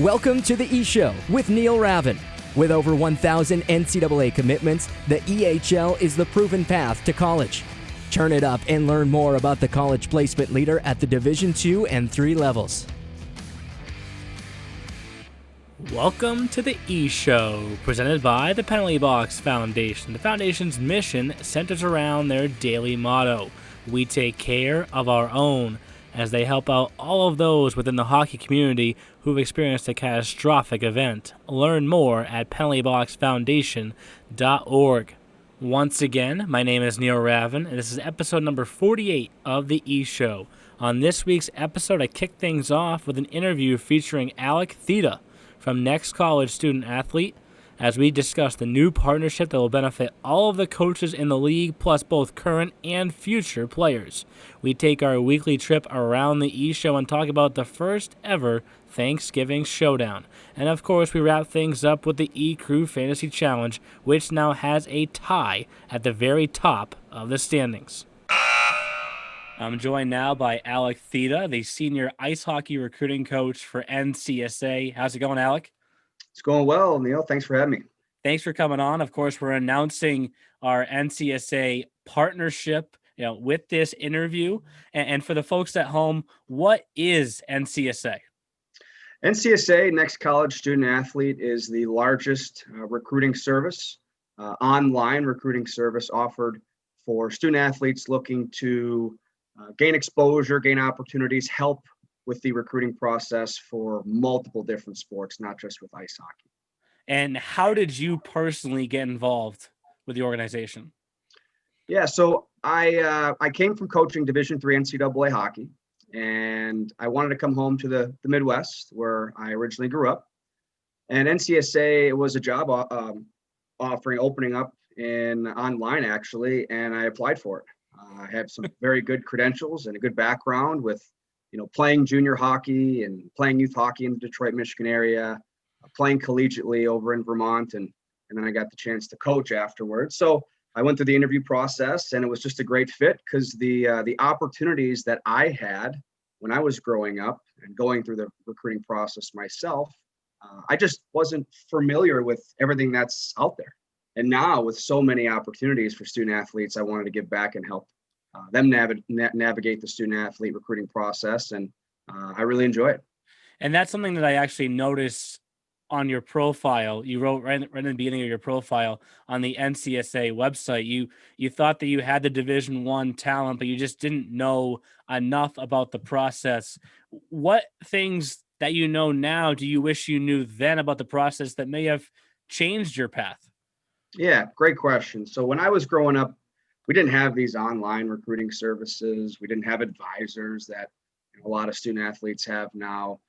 Welcome to the E-Show with Neil Ravin. With over 1,000 NCAA commitments, the EHL is the proven path to college. Turn it up and learn more about the college placement leader at the Division II and III levels. Welcome to the E-Show, presented by the Penalty Box Foundation. The Foundation's mission centers around their daily motto: we take care of our own, as they help out all of those within the hockey community who've experienced a catastrophic event. Learn more at penaltyboxfoundation.org. Once again, my name is Neil Ravin, and this is episode number 48 of the E-Show. On this week's episode, I kick things off with an interview featuring Alec Thieda from Next College Student Athlete, as we discuss the new partnership that will benefit all of the coaches in the league, plus both current and future players. We take our weekly trip around the E-Show and talk about the first ever Thanksgiving Showdown. And of course, we wrap things up with the E-Crew Fantasy Challenge, which now has a tie at the very top of the standings. I'm joined now by Alec Thieda, the senior ice hockey recruiting coach for NCSA. How's it going, Alec? It's going well, Neil. Thanks for having me. Thanks for coming on. Of course, we're announcing our NCSA partnership, with this interview. And for the folks at home, what is NCSA? NCSA, Next College Student Athlete, is the largest recruiting service, online recruiting service offered for student athletes looking to gain exposure, gain opportunities, help with the recruiting process for multiple different sports, not just with ice hockey. And how did you personally get involved with the organization? Yeah, so I came from coaching Division III NCAA hockey, and I wanted to come home to the Midwest where I originally grew up. And NCSA was a job opening up online actually, and I applied for it. I have some very good credentials and a good background with playing junior hockey and playing youth hockey in the Detroit, Michigan area, playing collegiately over in Vermont, and then I got the chance to coach afterwards. So I went through the interview process, and it was just a great fit because the opportunities that I had when I was growing up and going through the recruiting process myself, I just wasn't familiar with everything that's out there. And now with so many opportunities for student athletes, I wanted to give back and help them navigate the student athlete recruiting process, and I really enjoy it. And that's something that I actually noticed on your profile. You wrote right in the beginning of your profile on the NCSA website. You thought that you had the Division I talent, but you just didn't know enough about the process. What things that you know now do you wish you knew then about the process that may have changed your path? Yeah, great question. So when I was growing up, we didn't have these online recruiting services. We didn't have advisors that a lot of student athletes have now.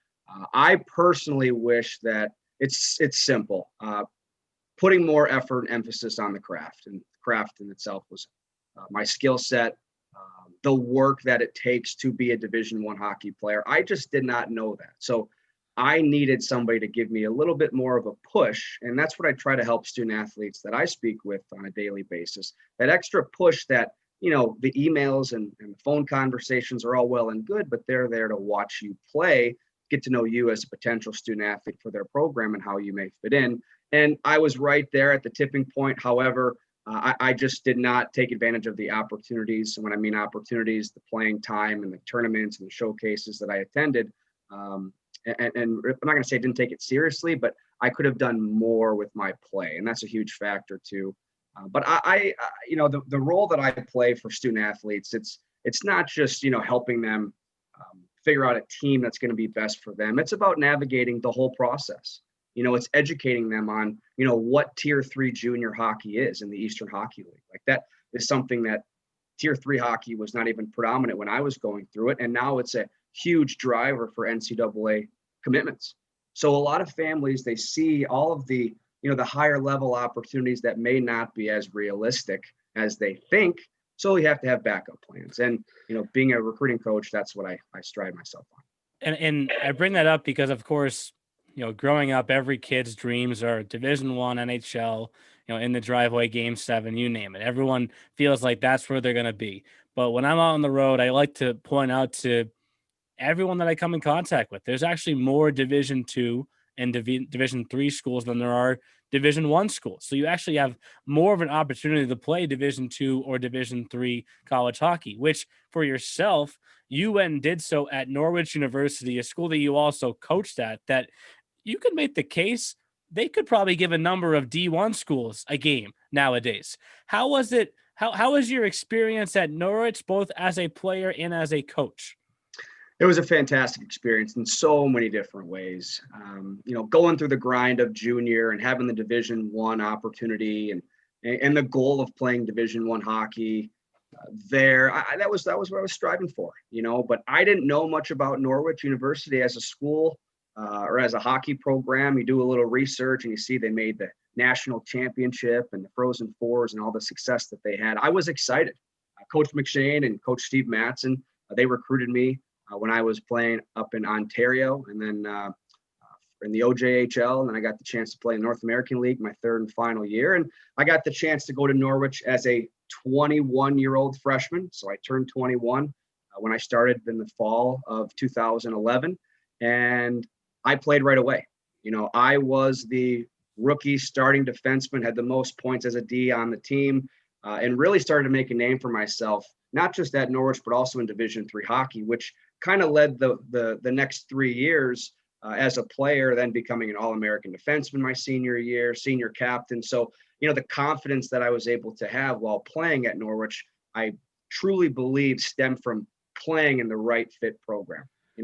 I personally wish that it's simple. Putting more effort and emphasis on the craft, and craft in itself was my skill set, the work that it takes to be a Division I hockey player. I just did not know that. So I needed somebody to give me a little bit more of a push. And that's what I try to help student athletes that I speak with on a daily basis. That extra push that, the emails and the phone conversations are all well and good, but they're there to watch you play, get to know you as a potential student athlete for their program and how you may fit in. And I was right there at the tipping point. However, I just did not take advantage of the opportunities. And when I mean opportunities, the playing time and the tournaments and the showcases that I attended. And I'm not going to say I didn't take it seriously, but I could have done more with my play. And that's a huge factor too. But the role that I play for student athletes, it's not just, helping them figure out a team that's going to be best for them. It's about navigating the whole process. It's educating them on, what Tier 3 junior hockey is in the Eastern Hockey League. Like that is something that Tier 3 hockey was not even predominant when I was going through it. And now it's a huge driver for NCAA commitments. So a lot of families, they see all of the, the higher level opportunities that may not be as realistic as they think. So you have to have backup plans. And, being a recruiting coach, that's what I strive myself on. And I bring that up because, of course, growing up, every kid's dreams are Division I, NHL, in the driveway, Game 7, you name it. Everyone feels like that's where they're going to be. But when I'm out on the road, I like to point out to everyone that I come in contact with, there's actually more Division II in Division III schools than there are Division I schools. So you actually have more of an opportunity to play Division II or Division III college hockey, which for yourself, you went and did so at Norwich University, a school that you also coached at, that you could make the case they could probably give a number of D1 schools a game nowadays. How was it? How was your experience at Norwich, both as a player and as a coach? It was a fantastic experience in so many different ways. Going through the grind of junior and having the Division I opportunity and the goal of playing Division I hockey that was what I was striving for, but I didn't know much about Norwich University as a school or as a hockey program. You do a little research and you see they made the national championship and the Frozen Fours and all the success that they had. I was excited. Coach McShane and Coach Steve Mattson, they recruited me when I was playing up in Ontario, and then in the OJHL, and then I got the chance to play in North American League my third and final year, and I got the chance to go to Norwich as a 21-year-old freshman. So I turned 21 when I started in the fall of 2011, and I played right away. I was the rookie starting defenseman, had the most points as a D on the team, and really started to make a name for myself, not just at Norwich, but also in Division III hockey, which kind of led the next 3 years as a player, then becoming an All-American defenseman my senior year, senior captain. So, the confidence that I was able to have while playing at Norwich, I truly believe stemmed from playing in the right fit program.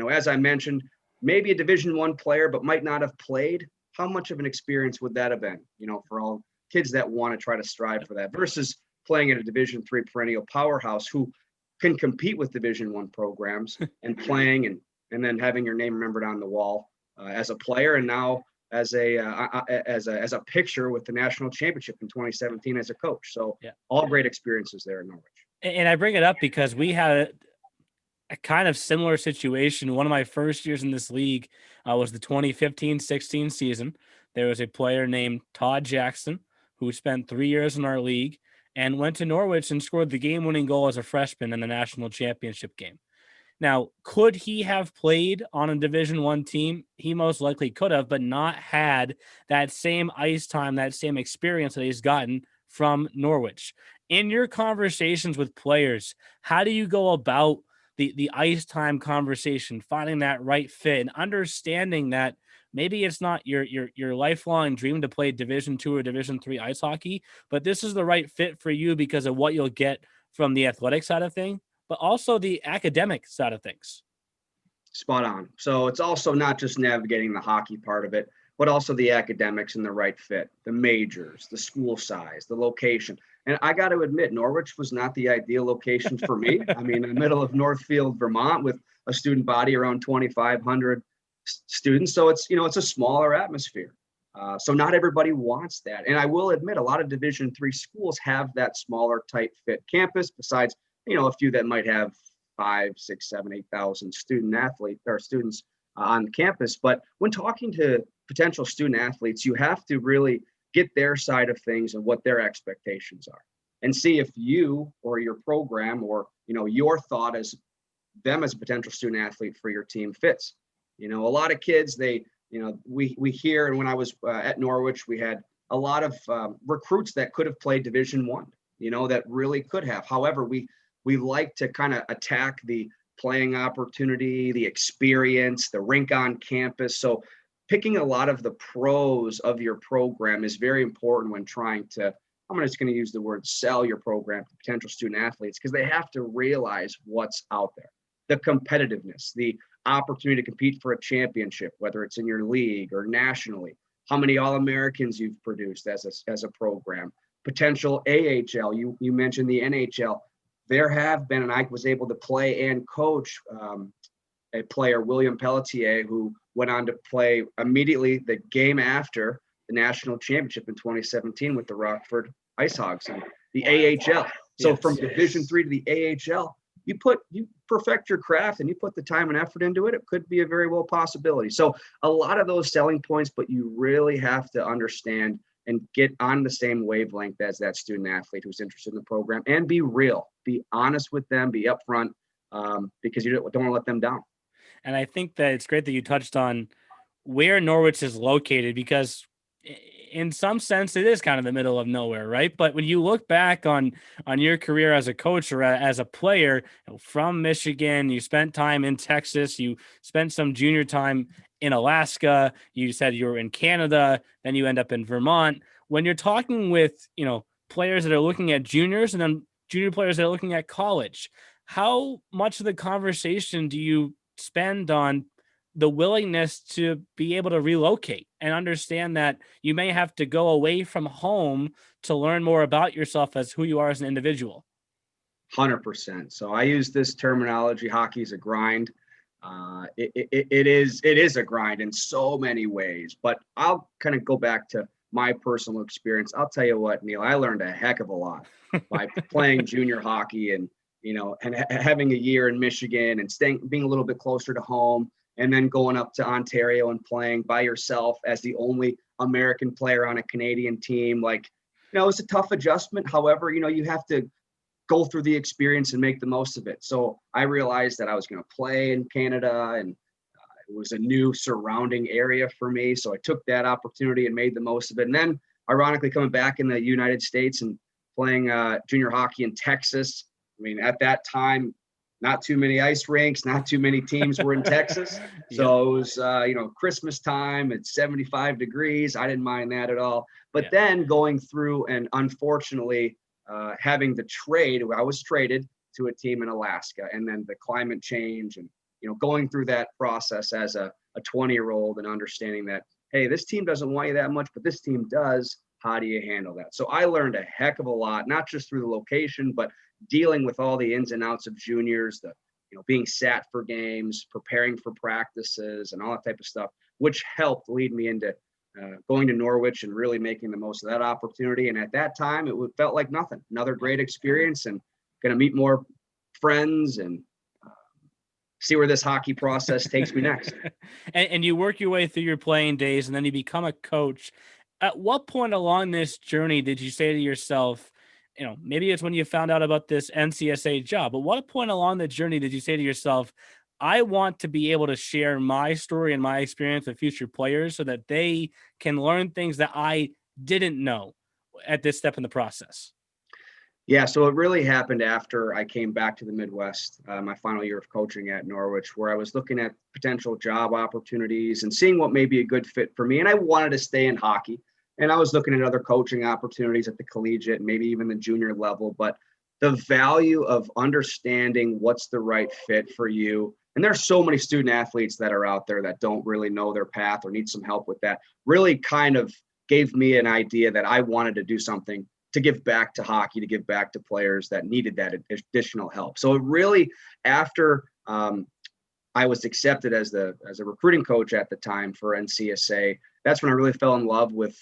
As I mentioned, maybe a Division I player, but might not have played. How much of an experience would that have been, for all kids that want to try to strive for that versus playing at a Division III perennial powerhouse who can compete with Division I programs and playing and then having your name remembered on the wall as a player, and now as a picture with the national championship in 2017 as a coach. So all great experiences there in Norwich. And I bring it up because we had a kind of similar situation. One of my first years in this league was the 2015-16 season. There was a player named Todd Jackson who spent 3 years in our league and went to Norwich and scored the game-winning goal as a freshman in the national championship game. Now, could he have played on a Division I team? He most likely could have, but not had that same ice time, that same experience that he's gotten from Norwich. In your conversations with players, how do you go about the ice time conversation, finding that right fit and understanding that maybe it's not your lifelong dream to play Division II or Division III ice hockey, but this is the right fit for you because of what you'll get from the athletic side of things, but also the academic side of things? Spot on. So it's also not just navigating the hockey part of it, but also the academics and the right fit, the majors, the school size, the location. And I got to admit, Norwich was not the ideal location for me. I mean, in the middle of Northfield, Vermont, with a student body around 2,500 students. So it's a smaller atmosphere. So not everybody wants that. And I will admit, a lot of Division III schools have that smaller, tight fit campus, besides, a few that might have 5, 6, 7, 8,000 students on campus. But when talking to potential student athletes, you have to really get their side of things and what their expectations are, and see if you or your program or your thought as them as a potential student athlete for your team fits. A lot of kids, we hear, and when I was at Norwich, we had a lot of recruits that could have played Division I, that really could have. However, we like to kind of attack the playing opportunity, the experience, the rink on campus. So picking a lot of the pros of your program is very important when trying to, I'm just going to use the word sell your program to potential student athletes, because they have to realize what's out there. The competitiveness, the opportunity to compete for a championship, whether it's in your league or nationally, how many All-Americans you've produced as a program, potential AHL, you mentioned the NHL. There have been, and I was able to play and coach a player, William Pelletier, who went on to play immediately the game after the national championship in 2017 with the Rockford Ice Hogs and the AHL. So from Division III to the AHL, you perfect your craft and you put the time and effort into it, it could be a very well possibility. So a lot of those selling points, but you really have to understand and get on the same wavelength as that student athlete who's interested in the program, and be real, be honest with them, be upfront, because you don't want to let them down. And I think that it's great that you touched on where Norwich is located, because in some sense it is kind of the middle of nowhere, right? But when you look back on your career as a coach or as a player, from Michigan, you spent time in Texas, you spent some junior time in Alaska, you said you were in Canada, then you end up in Vermont. When you're talking with, players that are looking at juniors and then junior players that are looking at college, how much of the conversation do you spend on the willingness to be able to relocate and understand that you may have to go away from home to learn more about yourself as who you are as an individual? 100%. So I use this terminology: hockey is a grind. It is a grind in so many ways, but I'll kind of go back to my personal experience. I'll tell you what, Neil, I learned a heck of a lot by playing junior hockey and, having a year in Michigan and being a little bit closer to home, and then going up to Ontario and playing by yourself as the only American player on a Canadian team. Like, it's a tough adjustment. However, you have to go through the experience and make the most of it. So I realized that I was going to play in Canada, and it was a new surrounding area for me. So I took that opportunity and made the most of it. And then ironically, coming back in the United States and playing junior hockey in Texas. I mean, at that time, not too many ice rinks, not too many teams were in Texas. So it was, Christmas time, it's 75 degrees. I didn't mind that at all. But then going through and unfortunately having the trade, I was traded to a team in Alaska, and then the climate change and, going through that process as a 20-year-old and understanding that, hey, this team doesn't want you that much, but this team does. How do you handle that? So I learned a heck of a lot, not just through the location, but dealing with all the ins and outs of juniors, being sat for games, preparing for practices and all that type of stuff, which helped lead me into going to Norwich and really making the most of that opportunity. And at that time, it felt like nothing. Another great experience, and going to meet more friends and see where this hockey process takes me next. And you work your way through your playing days, and then you become a coach. At what point along this journey did you say to yourself, maybe it's when you found out about this NCSA job, but what point along the journey did you say to yourself, I want to be able to share my story and my experience with future players so that they can learn things that I didn't know at this step in the process? Yeah, so it really happened after I came back to the Midwest, my final year of coaching at Norwich, where I was looking at potential job opportunities and seeing what may be a good fit for me. And I wanted to stay in hockey. And I was looking at other coaching opportunities at the collegiate, maybe even the junior level. But the value of understanding what's the right fit for you. And there's so many student athletes that are out there that don't really know their path or need some help with that, really kind of gave me an idea that I wanted to do something to give back to hockey, to give back to players that needed that additional help. So it really, after I was accepted as a recruiting coach at the time for NCSA, that's when I really fell in love with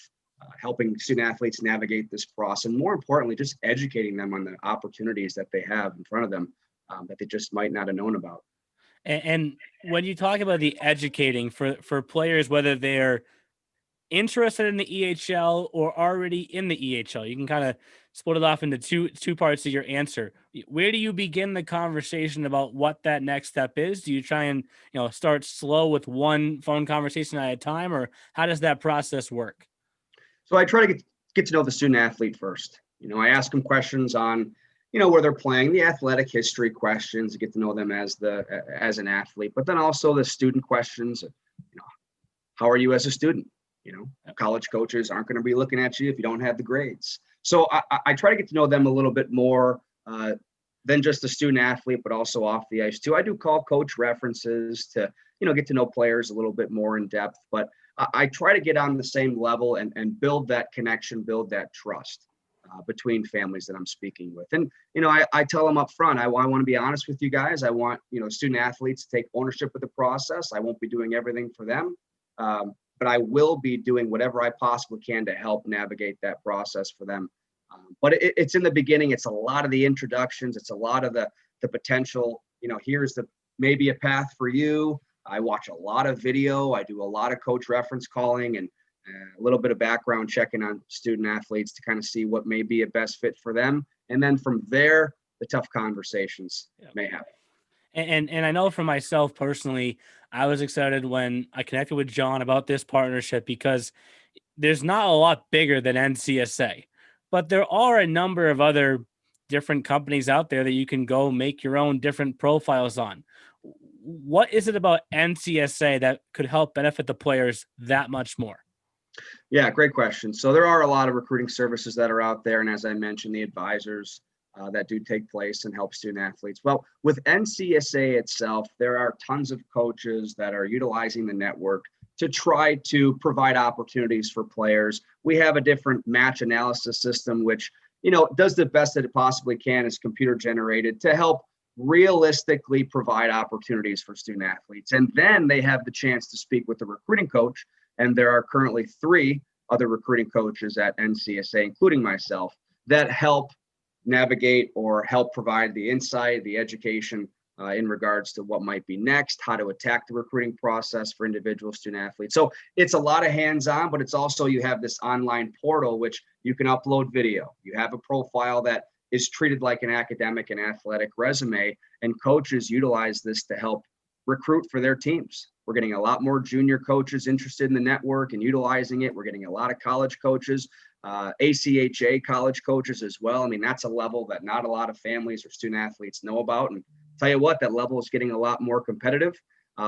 helping student athletes navigate this process, and more importantly, just educating them on the opportunities that they have in front of them that they just might not have known about. And when you talk about the educating for players, whether they're interested in the EHL or already in the EHL, you can kind of split it off into two parts of your answer. Where do you begin the conversation about what that next step is? Do you try and start slow with one phone conversation at a time, or how does that process work? So I try to get to know the student athlete first. I ask them questions on, where they're playing, the athletic history questions, to get to know them as an athlete, but then also the student questions. How are you as a student? College coaches aren't going to be looking at you if you don't have the grades. So I try to get to know them a little bit more than just a student athlete, but also off the ice too. I do call coach references to, get to know players a little bit more in depth, but I try to get on the same level and build that connection, build that trust between families that I'm speaking with. And, I tell them up front, I want to be honest with you guys. I want, student athletes to take ownership of the process. I won't be doing everything for them, but I will be doing whatever I possibly can to help navigate that process for them. But it's in the beginning. It's a lot of the introductions. It's a lot of the potential, here's maybe a path for you. I watch a lot of video. I do a lot of coach reference calling and a little bit of background checking on student athletes to kind of see what may be a best fit for them. And then from there, the tough conversations may happen. And I know for myself personally, I was excited when I connected with John about this partnership because there's not a lot bigger than NCSA, but there are a number of other different companies out there that you can go make your own different profiles on. What is it about NCSA that could help benefit the players that much more? Yeah, great question. So there are a lot of recruiting services that are out there. And as I mentioned, the advisors that do take place and help student athletes. Well, with NCSA itself, there are tons of coaches that are utilizing the network to try to provide opportunities for players. We have a different match analysis system, which, does the best that it possibly can, is computer generated to help realistically provide opportunities for student athletes. And then they have the chance to speak with the recruiting coach. And there are currently 3 other recruiting coaches at NCSA, including myself, that help navigate or help provide the insight, the education in regards to what might be next, how to attack the recruiting process for individual student athletes. So it's a lot of hands-on, but it's also, you have this online portal, which you can upload video. You have a profile that is treated like an academic and athletic resume, and coaches utilize this to help recruit for their teams. We're getting a lot more junior coaches interested in the network and utilizing it. We're getting a lot of college coaches, ACHA college coaches as well. I mean, that's a level that not a lot of families or student athletes know about. And tell you what, that level is getting a lot more competitive.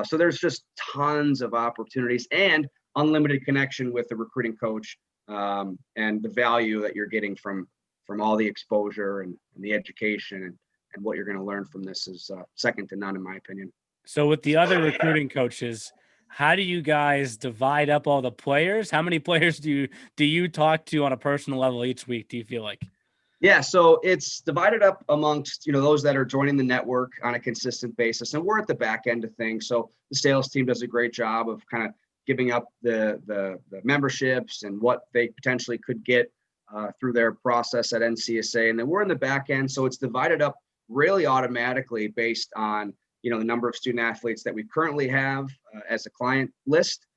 So there's just tons of opportunities and unlimited connection with the recruiting coach, and the value that you're getting from all the exposure and the education and what you're going to learn from this is second to none, in my opinion. So with the other recruiting coaches, how do you guys divide up all the players? How many players do you talk to on a personal level each week, do you feel like? Yeah, so it's divided up amongst, those that are joining the network on a consistent basis. And we're at the back end of things. So the sales team does a great job of kind of giving up the memberships and what they potentially could get through their process at NCSA. And then we're in the back end. So it's divided up really automatically based on, the number of student athletes that we currently have as a client list.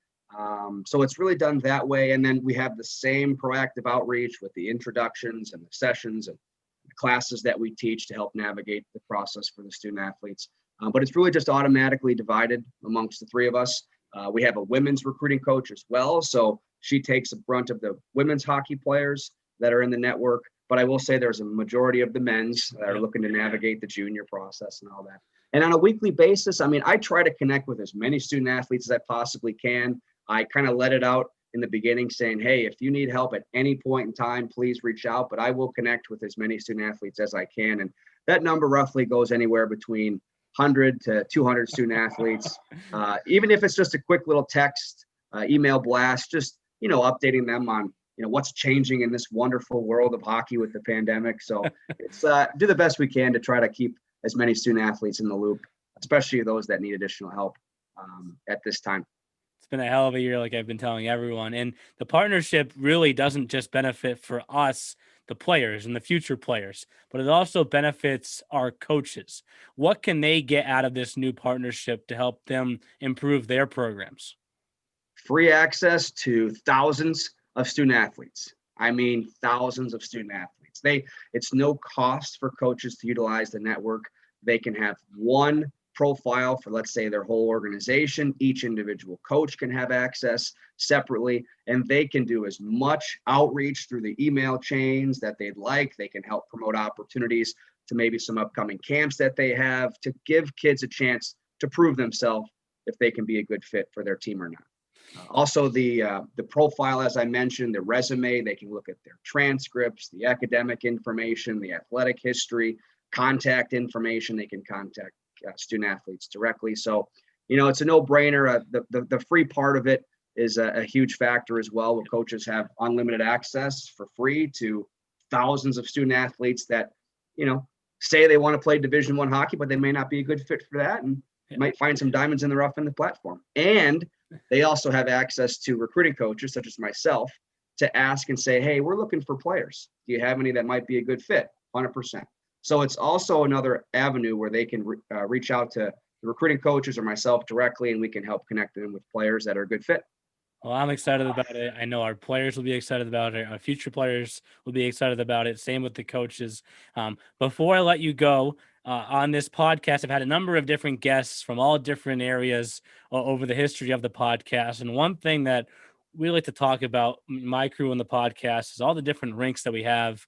So it's really done that way. And then we have the same proactive outreach with the introductions and the sessions and the classes that we teach to help navigate the process for the student athletes. But it's really just automatically divided amongst the 3 of us. We have a women's recruiting coach as well. So she takes the brunt of the women's hockey players that are in the network. But I will say there's a majority of the men's that are looking to navigate the junior process and all that. And on a weekly basis, I try to connect with as many student athletes as I possibly can. I kind of let it out in the beginning saying, hey, if you need help at any point in time, please reach out. But I will connect with as many student athletes as I can. And that number roughly goes anywhere between 100 to 200 student athletes. Even if it's just a quick little text, email blast, just, updating them on, what's changing in this wonderful world of hockey with the pandemic. So it's do the best we can to try to keep as many student athletes in the loop, especially those that need additional help at this time. It's been a hell of a year, like I've been telling everyone. And the partnership really doesn't just benefit for us, the players and the future players, but it also benefits our coaches. What can they get out of this new partnership to help them improve their programs? Free access to thousands of student athletes. Thousands of student athletes. It's no cost for coaches to utilize the network. They can have one profile for, let's say, their whole organization. Each individual coach can have access separately, and they can do as much outreach through the email chains that they'd like. They can help promote opportunities to maybe some upcoming camps that they have to give kids a chance to prove themselves if they can be a good fit for their team or not. Also, the profile, as I mentioned, the resume, they can look at their transcripts, the academic information, the athletic history, contact information. They can contact student athletes directly. So, it's a no-brainer. The free part of it is a huge factor as well, where coaches have unlimited access for free to thousands of student athletes that, say they want to play Division I hockey, but they may not be a good fit for that, and might find some diamonds in the rough in the platform. And they also have access to recruiting coaches, such as myself, to ask and say, hey, we're looking for players. Do you have any that might be a good fit? 100%. So it's also another avenue where they can reach out to the recruiting coaches or myself directly, and we can help connect them with players that are a good fit. Well, I'm excited about it. I know our players will be excited about it. Our future players will be excited about it. Same with the coaches. Before I let you go, on this podcast, I've had a number of different guests from all different areas over the history of the podcast. And one thing that we like to talk about, my crew on the podcast, is all the different rinks that we have,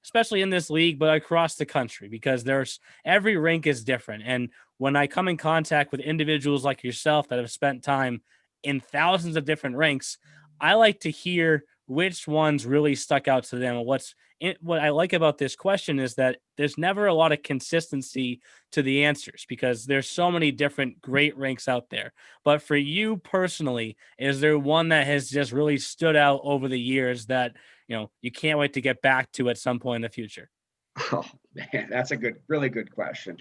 especially in this league, but across the country, because every rink is different. And when I come in contact with individuals like yourself that have spent time in thousands of different rinks, I like to hear which ones really stuck out to them. What I like about this question is that there's never a lot of consistency to the answers because there's so many different great rinks out there. But for you personally, is there one that has just really stood out over the years that, you can't wait to get back to at some point in the future? Oh man, that's a really good question.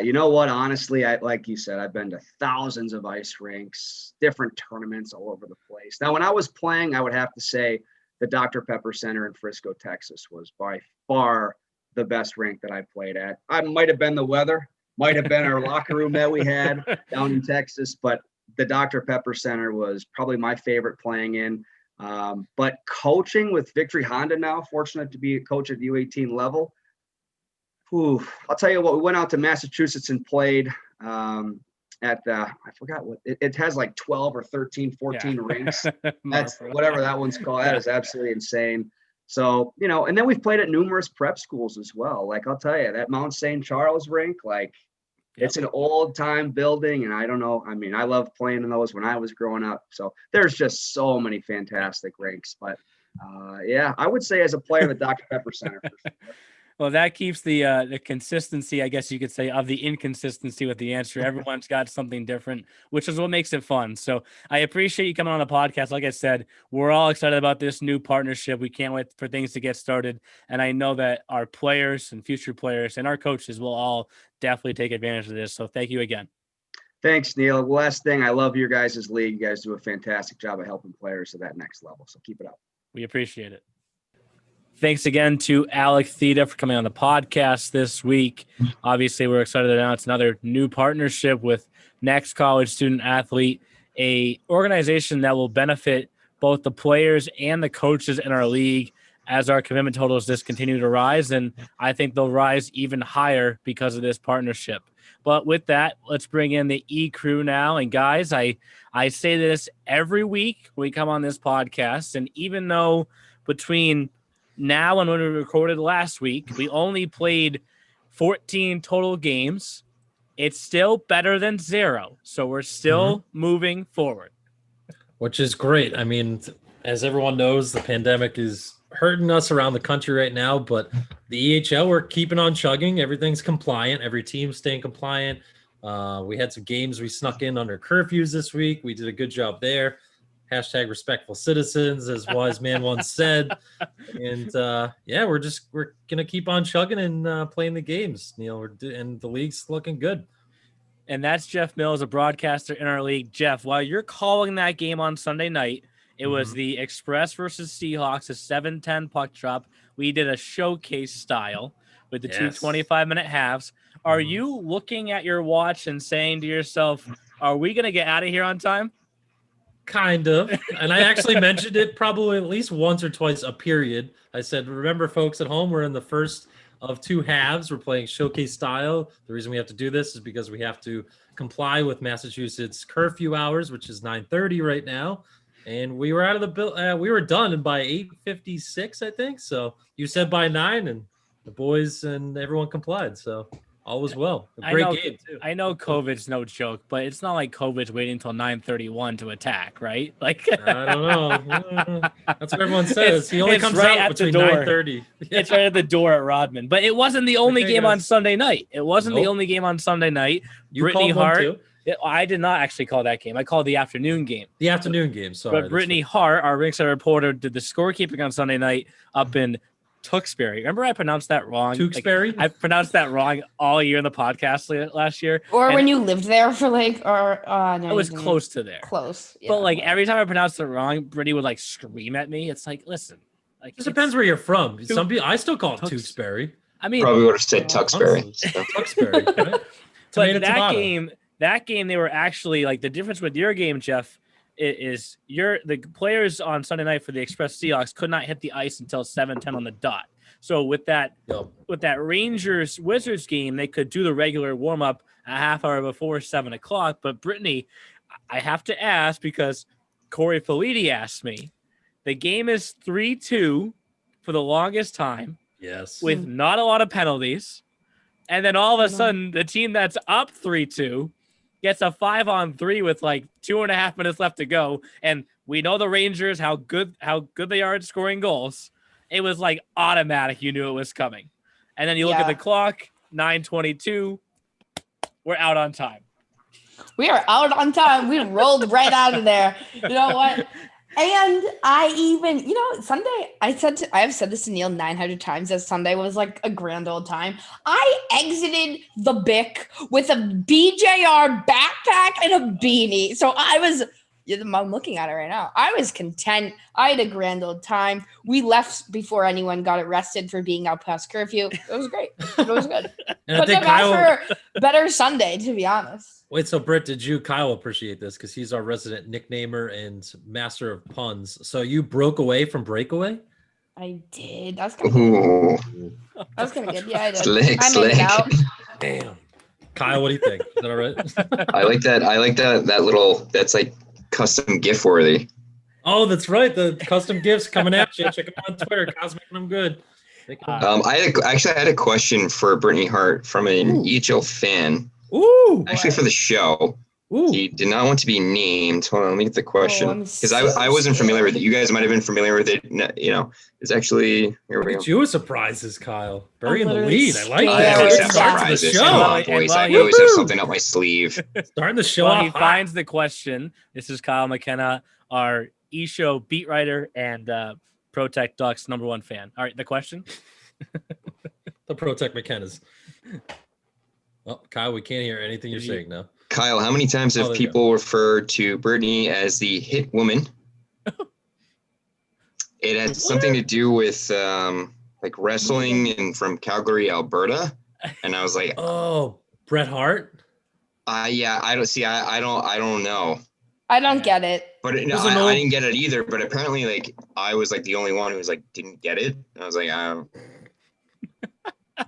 You know what? Honestly, like you said, I've been to thousands of ice rinks, different tournaments all over the place. Now, when I was playing, I would have to say the Dr. Pepper Center in Frisco, Texas was by far the best rink that I played at. I might have been the weather, might have been our locker room that we had down in Texas, but the Dr. Pepper Center was probably my favorite playing in. But coaching with Victory Honda now, fortunate to be a coach at the U18 level. I'll tell you what, we went out to Massachusetts and played at I forgot what it has, like 12 or 13, 14 rinks. That's whatever that one's called. That is absolutely insane. So, and then we've played at numerous prep schools as well. Like, I'll tell you, that Mount St. Charles rink, it's an old time building. And I don't know. I mean, I loved playing in those when I was growing up. So there's just so many fantastic rinks. But I would say as a player, the Dr. Pepper Center. For sure. Well, that keeps the consistency, I guess you could say, of the inconsistency with the answer. Everyone's got something different, which is what makes it fun. So I appreciate you coming on the podcast. Like I said, we're all excited about this new partnership. We can't wait for things to get started. And I know that our players and future players and our coaches will all definitely take advantage of this. So thank you again. Thanks, Neil. Last thing, I love your guys' league. You guys do a fantastic job of helping players to that next level. So keep it up. We appreciate it. Thanks again to Alec Thieda for coming on the podcast this week. Obviously, we're excited to announce another new partnership with Next College Student Athlete, a organization that will benefit both the players and the coaches in our league as our commitment totals just continue to rise. And I think they'll rise even higher because of this partnership. But with that, let's bring in the E crew now. And guys, I say this every week when we come on this podcast. And even though between now and when we recorded last week, we only played 14 total games, it's still better than 0. So we're still moving forward. Which is great. I mean, as everyone knows, the pandemic is hurting us around the country right now, but the EHL, we're keeping on chugging. Everything's compliant. Every team's staying compliant. We had some games we snuck in under curfews this week. We did a good job there. Hashtag respectful citizens, as wise man once said. And we're going to keep on chugging and playing the games, Neil. And the league's looking good. And that's Jeff Mills, a broadcaster in our league. Jeff, while you're calling that game on Sunday night, it was the Express versus Seahawks, a 7-10 puck drop. We did a showcase style with the two 25-minute halves. Are you looking at your watch and saying to yourself, are we going to get out of here on time? Kind of. And I actually mentioned it probably at least once or twice a period. I said, remember, folks at home, we're in the first of 2 halves. We're playing showcase style. The reason we have to do this is because we have to comply with Massachusetts curfew hours, which is 9:30 right now. And we were out of the we were done by 8:56, I think. So you said by 9, and the boys and everyone complied. So all was well. A great game too. I know COVID's no joke, but it's not like COVID's waiting until 9:31 to attack, right? Like I don't know. That's what everyone says. He only comes right out between 9:30. Yeah. It's right at the door at Rodman. But it wasn't the only game on Sunday night. It wasn't the only game on Sunday night. You Brittany called Hart. one too? I did not actually call that game. I called the afternoon game. The afternoon game. Sorry. But Brittany Hart, our rinkside reporter, did the scorekeeping on Sunday night up in Tewksbury. Remember I pronounced that wrong? Tewksbury? I pronounced that wrong all year in the podcast last year. Or when you lived there for no. I was close to there. Close. Yeah. But every time I pronounced it wrong, Brittany would scream at me. It's like, listen. It depends where you're from. Some people, I still call it Tewksbury. I mean, probably would have said Tewksbury. Tewksbury. Right? But that game, they were actually the difference with your game, Jeff, is the players on Sunday night for the Express Seahawks could not hit the ice until 7:10 on the dot. So with that Yep. with that Rangers Wizards game, they could do the regular warm up a half hour before 7:00. But Brittany, I have to ask because Corey Felidi asked me. The game is 3-2 for the longest time Yes. with not a lot of penalties. And then all of a sudden, the team that's up 3-2 gets a 5-on-3 with like 2.5 minutes left to go. And we know the Rangers, how good they are at scoring goals. It was like automatic. You knew it was coming. And then you look at the clock, 9:22. We're out on time. We are out on time. We rolled right out of there. You know what? And I even, Sunday, I have said this to Neil 900 times that Sunday was like a grand old time. I exited the BIC with a BJR backpack and a beanie. So I'm looking at it right now. I was content. I had a grand old time. We left before anyone got arrested for being out past curfew. It was great. It was good. And But I've asked for a better Sunday, to be honest. Wait, so Britt, Kyle appreciate this because he's our resident nicknamer and master of puns. So you broke away from Breakaway? I did. That was kind of good. That was kind of good. Yeah, I did. I made it out. Damn. Kyle, what do you think? Is that all right? I like that little, that's like custom gift worthy. Oh, that's right. The custom gifts coming at you. Check them out on Twitter. Kyle's making them good. I had a question for Brittany Hart from an EHL fan. Ooh. Actually, for the show. Ooh. He did not want to be named. Hold on, let me get the question. Because so I wasn't familiar with it. You guys might have been familiar with it. It's actually, here we go. You with surprises, Kyle. Very in the lead. I like I that. always Good have start to the surprises. show. Come on, boys. I always have something up my sleeve. Starting the show Well, off he hot. finds the question. This is Kyle McKenna, our E-Show beat writer and Protect Ducks #1 fan. All right, the question? The Protect McKenna's. Oh, Kyle, we can't hear anything you're saying now. Kyle, how many times have people referred to Brittany as the hit woman? It had something to do with like wrestling and from Calgary, Alberta. And I was like, oh, Bret Hart? Yeah, I don't know. I don't get it. But I didn't get it either. But apparently, like, I was like the only one who was like didn't get it. And I was like,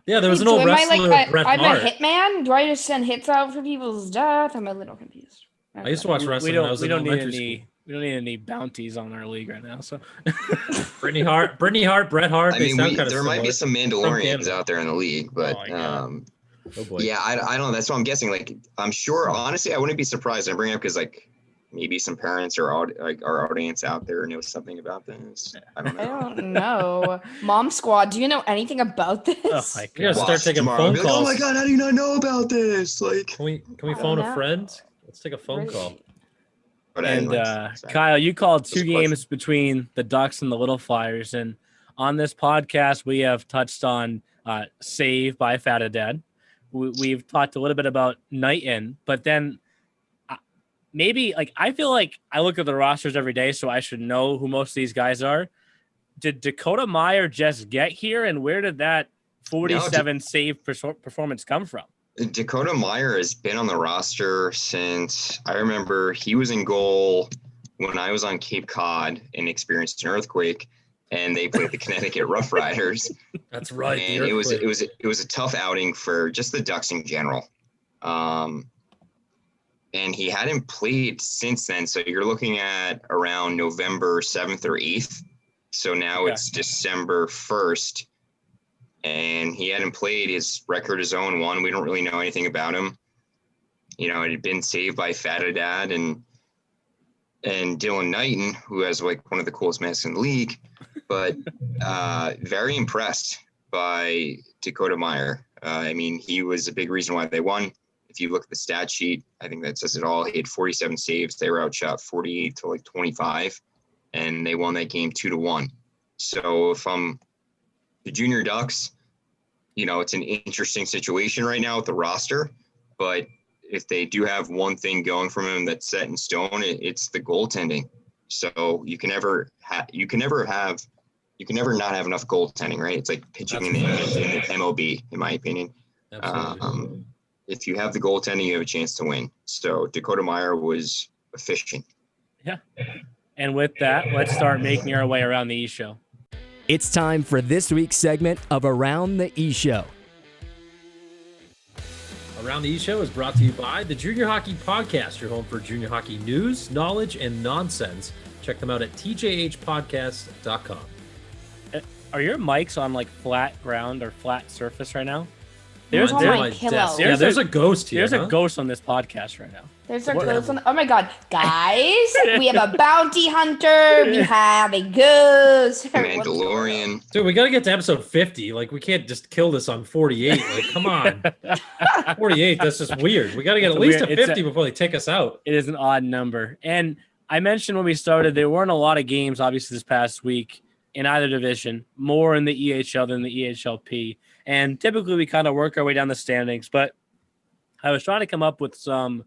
yeah, there was an old wrestler, Bret I'm Hart. a hitman. Do I just send hits out for people's death? I'm a little confused. I used to watch wrestling when I was in elementary school. We don't need any bounties on our league right now. So, Brittany Hart, Bret Hart. I mean, there might be some Mandalorians out there in the league, but oh boy. Yeah, I don't know. That's what I'm guessing. Like, I'm sure. Honestly, I wouldn't be surprised. I bring it up because like maybe some parents or our audience out there know something about this. I don't know. Mom Squad, do you know anything about this? Oh my God. Yeah, start taking phone calls. Oh my God, how do you not know about this? Like, can we phone a friend? Let's take a phone call. But and Kyle, you called two games between the Ducks and the Little Flyers, and on this podcast we have touched on Save by Fatadad. We've talked a little bit about Knighton, but then maybe like I feel like I look at the rosters every day, so I should know who most of these guys are. Did Dakota Meyer just get here, and where did that 47 save performance come from? Dakota Meyer has been on the roster since I remember he was in goal when I was on Cape Cod and experienced an earthquake, and they played the Connecticut Rough Riders. That's right. And it was a tough outing for just the Ducks in general. And he hadn't played since then. So you're looking at around November 7th or 8th. So now it's December 1st. And he hadn't played. His record is 0-1. We don't really know anything about him. You know, it had been saved by Fatadad and Dylan Knighton, who has like one of the coolest masks in the league. But very impressed by Dakota Meyer. I mean, he was a big reason why they won. If you look at the stat sheet, I think that says it all. He had 47 saves. They were outshot 48 to like 25, and they won that game 2-1. So if I'm the Junior Ducks, you know, it's an interesting situation right now with the roster, but if they do have one thing going from him that's set in stone, it's the goaltending. So you can never not have enough goaltending, right? It's like pitching in the MLB, in my opinion. If you have the goaltending, you have a chance to win. So Dakota Meyer was efficient. Yeah. And with that, let's start making our way around the E-Show. It's time for this week's segment of Around the E Show. Around the E Show is brought to you by the Junior Hockey Podcast, your home for junior hockey news, knowledge, and nonsense. Check them out at tjhpodcast.com. Are your mics on like flat ground or flat surface right now? There's Mine's on on my my pillow. desk. Yeah, there's a ghost here. There's huh? a ghost on this podcast right now. There's a What- ghost on. Oh my god, guys! We have a bounty hunter. We have a ghost. Mandalorian. Dude, we got to get to episode 50. Like, we can't just kill this on 48. Like, come on. 48, that's just weird. We got to get It's at least weird- to it's 50 before they take us out. It is an odd number. And I mentioned when we started, there weren't a lot of games, obviously, this past week in either division, more in the EHL than the EHLP. And typically we kind of work our way down the standings, but I was trying to come up with some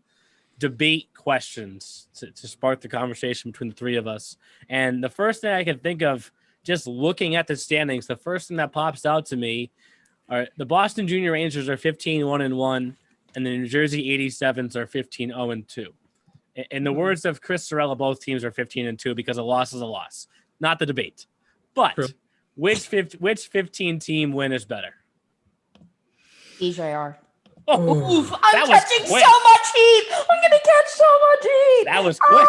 debate questions to spark the conversation between the three of us. And the first thing I can think of, just looking at the standings, the first thing that pops out to me are the Boston Junior Rangers are 15-1-1, and the New Jersey 87s are 15-0-2. In the words of Chris Sorella, both teams are 15-2 because a loss is a loss. Not the debate. But True. which 15 team win is better? EJR. Oh, Oof, I'm that was catching quick. so much heat. I'm gonna catch so much heat. That was quick.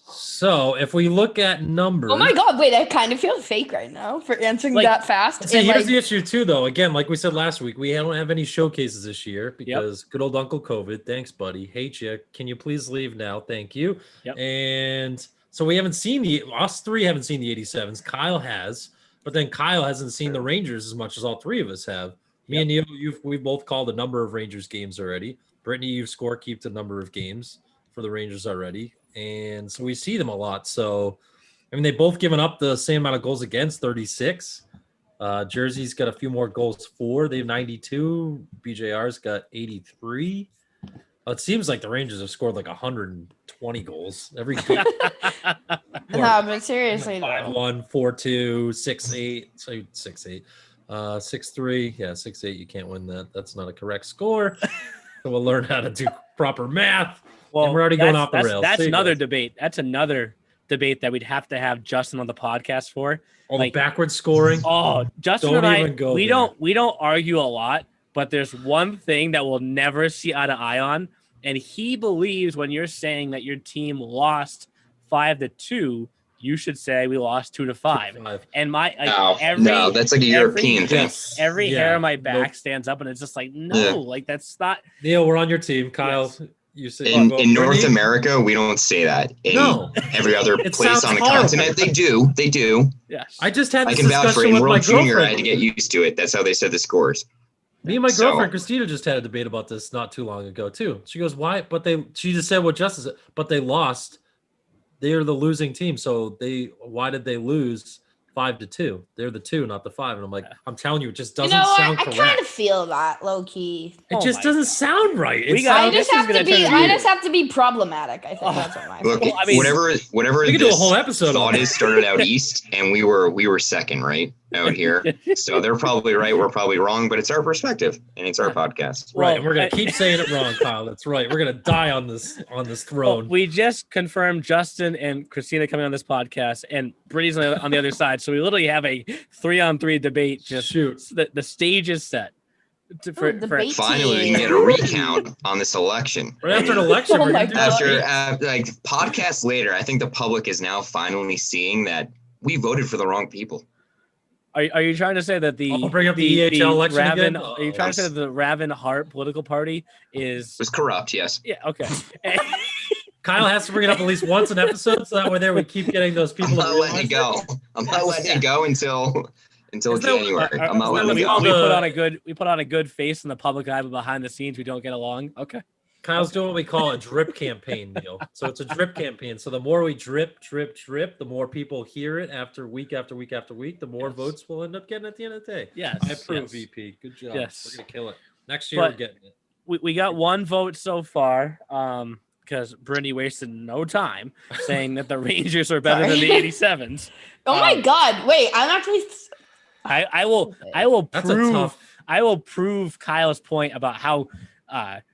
So, if we look at numbers. Oh my god! Wait, I kind of feel fake right now for answering Like, that fast. See, and, here's like, the issue, too, though. Again, like we said last week, we don't have any showcases this year because good old Uncle COVID. Thanks, buddy. Hate you. Can you please leave now? Thank you. Yep. And so we haven't seen us three haven't seen the 87s. Kyle has, but then Kyle hasn't seen the Rangers as much as all three of us have. Me and Neil, we've both called a number of Rangers games already. Brittany, you've scorekeeped a number of games for the Rangers already. And so we see them a lot. So, I mean, they've both given up the same amount of goals against, 36. Jersey's got a few more goals for. They have 92. BJR's got 83. It seems like the Rangers have scored like 120 goals every game. no, but seriously, though. 5-1, 4-2, 6-8. So 6-8. 6-3. Yeah, 6-8. You can't win that. That's not a correct score. So we'll learn how to do proper math. And we're already going off the rails. That's See you another guys. debate. That's another debate that we'd have to have Justin on the podcast for. All like- the backward scoring. Oh, Justin Don't and I, even go we there. don't argue a lot, but there's one thing that we'll never see eye to eye on, and he believes when you're saying that your team lost 5-2, you should say we lost 2-5. And my No, that's like a European thing. Yes. every Yeah. hair on my back Nope. stands up, and it's just like no, Yeah. like that's not. Neil, we're on your team. Kyle, Yes. you say In well, North Brittany? America, we don't say that. In No. every other It place sounds on the horrible. continent, they do. They do. Yes, I just had I this can vouch for it. discussion In with my World Junior, I had to girlfriend. get used to it. That's how they said the scores. Me and my So- girlfriend Christina just had a debate about this not too long ago too. She goes, "Why?" But she just said what Justin said. But they lost. They are the losing team. So why did they lose 5-2? They're the 2, not the 5. And I'm like, I'm telling you, it just You doesn't know what? sound I correct. kind of feel that low key. It Oh just my doesn't God. sound right. We It got- I sounds- just this is have to gonna be. turn I weird. just have to be problematic. I think that's what my. Look, Well, I mean- whatever We could do a this whole episode on thought that. is started out east, and we were second, right, out here. So they're probably right. We're probably wrong, but it's our perspective, and it's our podcast. Right, Well, and we're gonna keep saying it wrong, Kyle. That's right. We're gonna die on this Well, throne. we just confirmed Justin and Christina coming on this podcast, and Brittany's on the other side. So we literally have a 3-on-3 debate. Just Shoot. the stage is set. For debate. Finally, we can get a recount on this election. Right after an election, Oh we're my gonna do God. After like podcasts later, I think the public is now finally seeing that we voted for the wrong people. Are you trying to say that the I'll bring up the EHL election Raven, again? Are you trying to say that the Raven Hart political party is? It was corrupt, yes. Yeah. Okay. Kyle has to bring it up at least once an episode, so that way there we keep getting those people. I'm to not letting it realize go. I'm not letting it go until Isn't that- January. I'm not letting we, it go. we put on a good face in the public eye, but behind the scenes we don't get along. Okay. Kyle's doing what we call a drip campaign, Neil. So it's a drip campaign. So the more we drip, the more people hear it after week, the more Yes. votes we'll end up getting at the end of the day. Yes. I approve, yes. VP. Good job. Yes. We're gonna kill it. Next year But- we're getting it. We got one vote so far. Because Brittany wasted no time saying that the Rangers are better than the Sorry. 87s. Oh my God! Wait, I'm actually. I will That's a prove tough. I will prove Kyle's point about how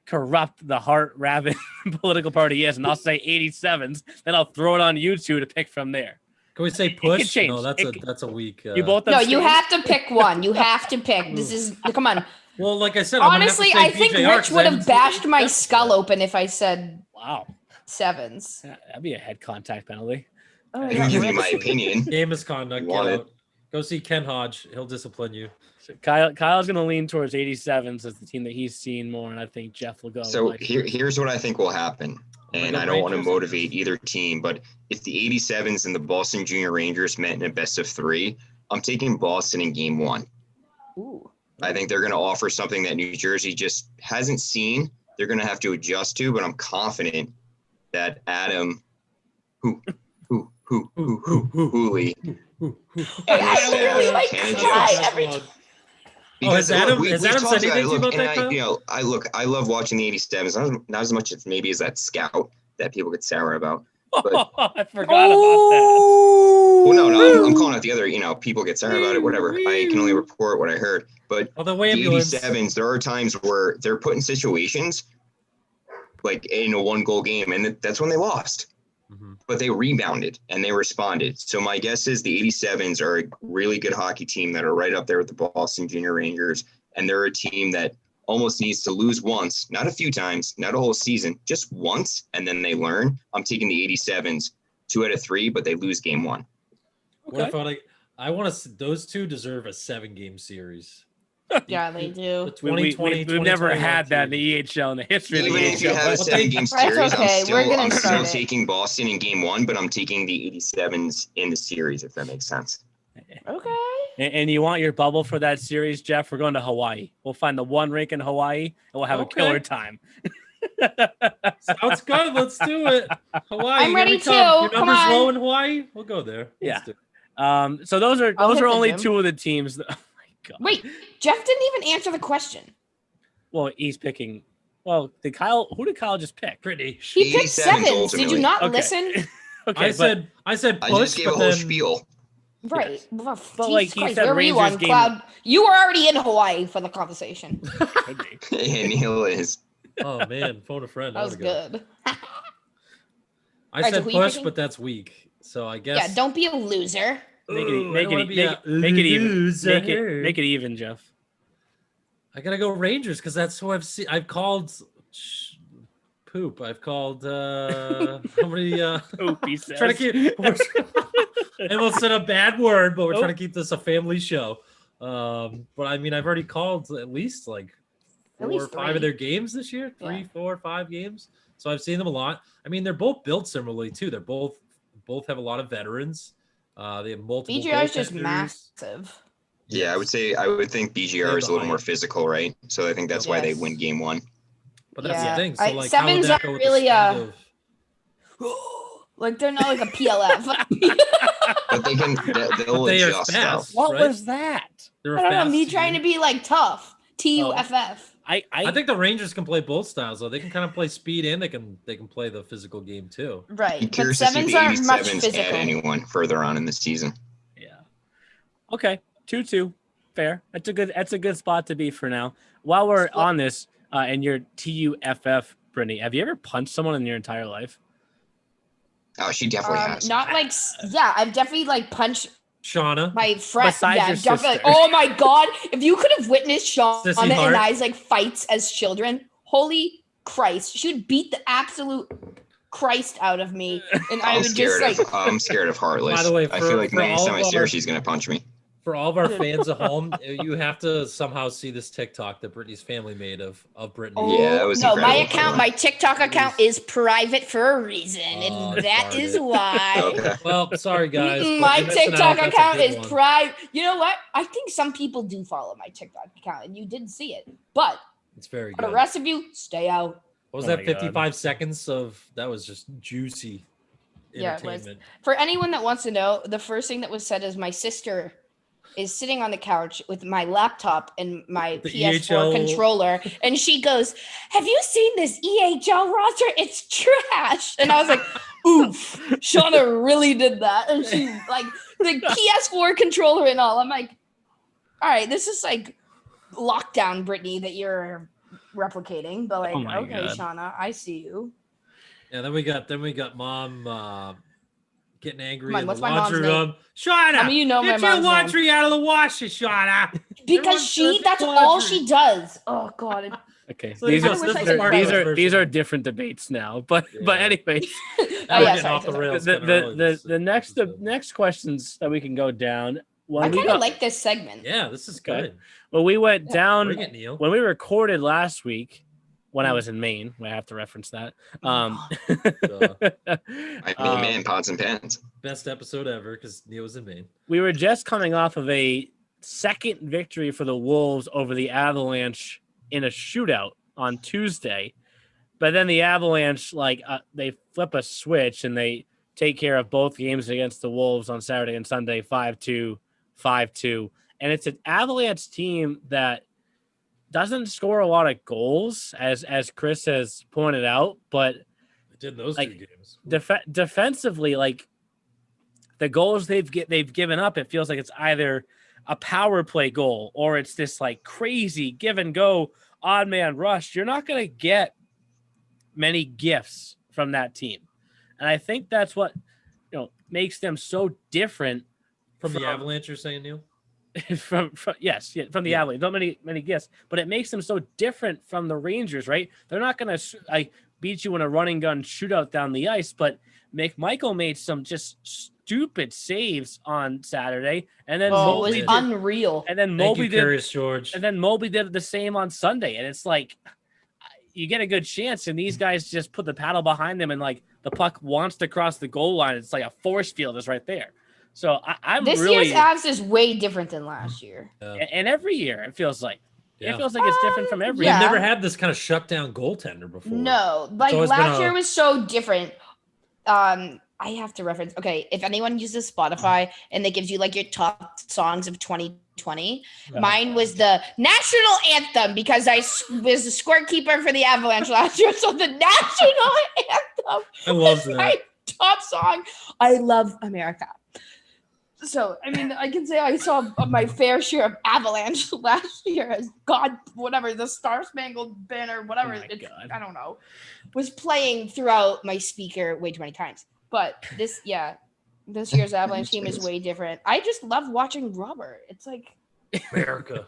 corrupt the Hart Raven political party is, and I'll say 87s. Then I'll throw it on you two to pick from there. Can we say It could push? change. No, that's a weak. You both No, have you Spain? have to pick one. You have to pick. This is come on. Well, like I said, I'm gonna have to Honestly, say I think BJR, Rich 'cause would I have haven't seen bashed the my steps skull yet. open if I said Wow. sevens. That'd be a head contact penalty. Oh, I yeah, can give you Rich. my opinion. Game misconduct. You Get want it. out. Go see Ken Hodge. He'll discipline you. So Kyle's going to lean towards 87s as the team that he's seen more, and I think Jeff will go. So vice versa. here's what I think will happen. gonna And go I don't want to Rangers. motivate either team, but if the 87s and the Boston Junior Rangers met in a best of 3, I'm taking Boston in game 1. Ooh. I think they're going to offer something that New Jersey just hasn't seen. They're going to have to adjust to, but I'm confident that Adam, Hooley, I literally like Canada cry Jones. every time. Because, Adam- look, has we've Adam talked said anything to you look, about and that, I love watching the 87s, not as much as maybe as that scout that people get sour about. But I forgot about well, no, I'm calling out the other, people get sour about it, whatever. I can only report what I heard. But Oh, the the ambulance. 87s, there are times where they're put in situations like in a 1-goal game, and that's when they lost. Mhm. But they rebounded and they responded. So my guess is the 87s are a really good hockey team that are right up there with the Boston Junior Rangers. And they're a team that almost needs to lose once, not a few times, not a whole season, just once, and then they learn. I'm taking the 87s 2 out of 3, but they lose game 1. What if I want to? Those two deserve a 7-game series. Yeah, they The do. 2020, We've never 2021 had that in team. the EHL in the history of Even the if you EHL. have a but they- 7-game That's series, okay. We're gonna I'm still start it. taking Boston in game 1, but I'm taking the 87s in the series, if that makes sense. Okay. And you want your bubble for that series, Jeff? We're going to Hawaii. We'll find the one rink in Hawaii, and we'll have a Okay. killer time. Sounds good. Let's do it. Hawaii. I'm here ready we come. too. Your Come numbers on. low in Hawaii. We'll go there. Yeah. Let's do it. So those are I'll hit the only gym. 2 of the teams. Oh my god. Wait, Jeff didn't even answer the question. Well, he's picking. Well, who did Kyle just pick? Pretty. He picked 87s sevens. Did ultimately. you not Okay. listen? Okay, I said I push, just gave a but whole then spiel. Right. Well, But, like, Jesus he Christ, said where were you Rangers on game- Cloud? You were already in Hawaii for the conversation. could be. And Neil is. oh man, phone a friend. That was good. I Alright, so said who you push, picking? but that's weak. So I guess. Yeah, don't be a loser. Make Ooh, I it, don't wanna be a make it even. loser. Make it even, Jeff. I gotta go Rangers because that's who I've seen. I've called poop. I've called how many? Oop, he says. Trying to keep. And we'll set a bad word, but we're trying to keep this a family show. But I mean, I've already called at least like At 4 or least 5 of three. their games this year. Yeah. 3, 4, 5 games. So I've seen them a lot. I mean, they're both built similarly too. They're both have a lot of veterans. They have multiple. BGR is just goaltenders. massive. Yeah, I would think BGR is a little more physical, right? So I think that's why they Yes. win game 1. But that's Yeah. the thing. So like, Sevens how would that are go with really, the speed of- Like they're not like a PLF. But they can they'll They are adjust fast. stuff. What right? was that? They're I a don't know. fast Me team. trying to be like tough. TUFF. I think the Rangers can play both styles though. They can kind of play speed and they can play the physical game too. Right. I'm But curious to see sevens the aren't much 87s add physical. anyone further on in the season. Yeah. Okay. 2-2. Fair. That's a good spot to be for now. While we're on this, and your TUFF, Brittany, have you ever punched someone in your entire life? Oh, she definitely has. Not like yeah. I've definitely like punched Shauna. my friend. Besides Yeah, your definitely. sister. Oh my god! If you could have witnessed Shauna Sissy Hart. and I's like fights as children, holy Christ, she would beat the absolute Christ out of me, and I would just like. I'm scared of Heartless. By the way, I feel like for next all time I of see her, our- she's gonna punch me. For all of our fans at home, you have to somehow see this TikTok that Brittany's family made of Brittany. Oh, Yeah, it was no, my incredible. account, my TikTok account is private for a reason, Oh, and that darn is it. why. Okay. Well, sorry guys. but My you're missing TikTok out. That's a account good is one. private. You know what? I think some people do follow my TikTok account, and you didn't see it. But It's very for good. the rest of you, stay out. What was Oh that? my God. 55 seconds of that was just juicy Yeah, it was. entertainment. For anyone that wants to know, the first thing that was said is my sister is sitting on the couch with my laptop and my The PS4 EHL controller, and she goes, "Have you seen this EHL roster? It's trash." And I was like, "Oof, Shauna really did that." And she like the PS4 controller and all. I'm like, "All right, this is like lockdown, Brittany, that you're replicating." But like, Oh my okay, God. Shauna, I see you. Yeah, then we got mom getting angry Come on, in what's the my laundry mom's name? room. Shauna, I mean, you know my get your mom's name. laundry out of the washer, Shauna. Because Everyone's that's gonna all laundry. she does. Oh God. Okay, So these this are is I the could smart these version. are these are different debates now. But anyways, Oh Now we're yeah, getting sorry. off the sorry. rails. the kinda early the this the next episode. next questions that we can go down when I we kind of got like this segment. Yeah, this is Okay. good. when we went down Bring it, Neil. when we recorded last week when I was in Maine. I have to reference that. Oh. I mean, man, pots and pans. Best episode ever because Neil was in Maine. We were just coming off of a second victory for the Wolves over the Avalanche in a shootout on Tuesday. But then the Avalanche, they flip a switch and they take care of both games against the Wolves on Saturday and Sunday, 5-2, 5-2. And it's an Avalanche team that doesn't score a lot of goals, as Chris has pointed out, but They did those Like, 2 games. defensively, like the goals they've given up, it feels like it's either a power play goal or it's this like crazy give and go odd man rush. You're not going to get many gifts from that team, and I think that's what makes them so different From the Avalanche, you're saying, Neil? from the Avalanche. Not many gifts, but it makes them so different from the Rangers, right? They're not going to beat you in a running gun shootout down the ice, but McMichael made some just stupid saves on Saturday, and then It Mobley was did, unreal. and then Thank Mobley you, did, Curious George. and then Mobley did the same on Sunday, and it's like you get a good chance, and these guys just put the paddle behind them, and like the puck wants to cross the goal line. It's like a force field is right there. So I'm This really, year's Avs is way different than last year. and every year it feels like Yeah. it feels like it's different from every We've yeah. year. never had this kind of shutdown goaltender before. No, like always been last a- year was so different. I have to reference. Okay, if anyone uses Spotify and they gives you like your top songs of 2020, mine was the national anthem because I was the scorekeeper for the Avalanche last year. So the national anthem I love was that. my top song. I love America. So, I mean, I can say I saw my fair share of Avalanche last year as the Star Spangled Banner, whatever. Oh my God. I don't know, was playing throughout my speaker way too many times. But this year's Avalanche team is way different. I just love watching Robert. It's like America.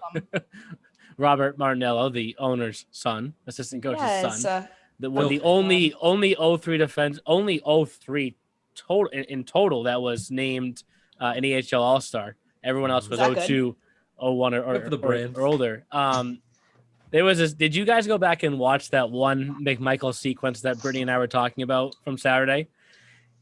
Robert Martinello, the owner's son, assistant coach's son. The only 03 defense, only 03 total in total that was named an EHL All-Star. Everyone else was 02, 01 or older. There was this. Did you guys go back and watch that one McMichael sequence that Brittany and I were talking about from Saturday?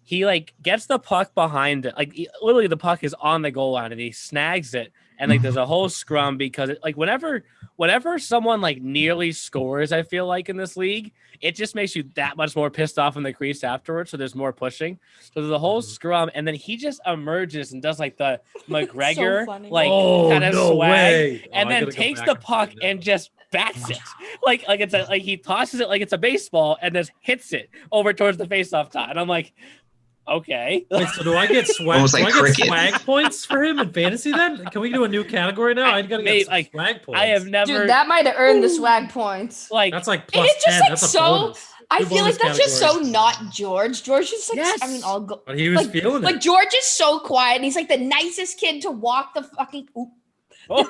He gets the puck behind it. Literally the puck is on the goal line and he snags it. And there's a whole scrum because whenever someone nearly scores, I feel like in this league, it just makes you that much more pissed off in the crease afterwards. So there's more pushing. So there's a whole scrum, and then he just emerges and does the McGregor kind of swag, and then takes the puck and just bats it he tosses it like it's a baseball and just hits it over towards the faceoff tie. And I'm like, okay. Wait, so do I get swag? Almost like cricket. Swag points for him in fantasy then? Can we do a new category now? I gotta get some swag points. I have never. Dude, that might have earned the swag points. That's plus it's just 10. That's a bonus. I Two feel like bonus that's just so categories. not George. George is Yes. I mean, I'll go. But he was feeling it. George is so quiet. And he's the nicest kid to walk the fucking. Oop. Oh,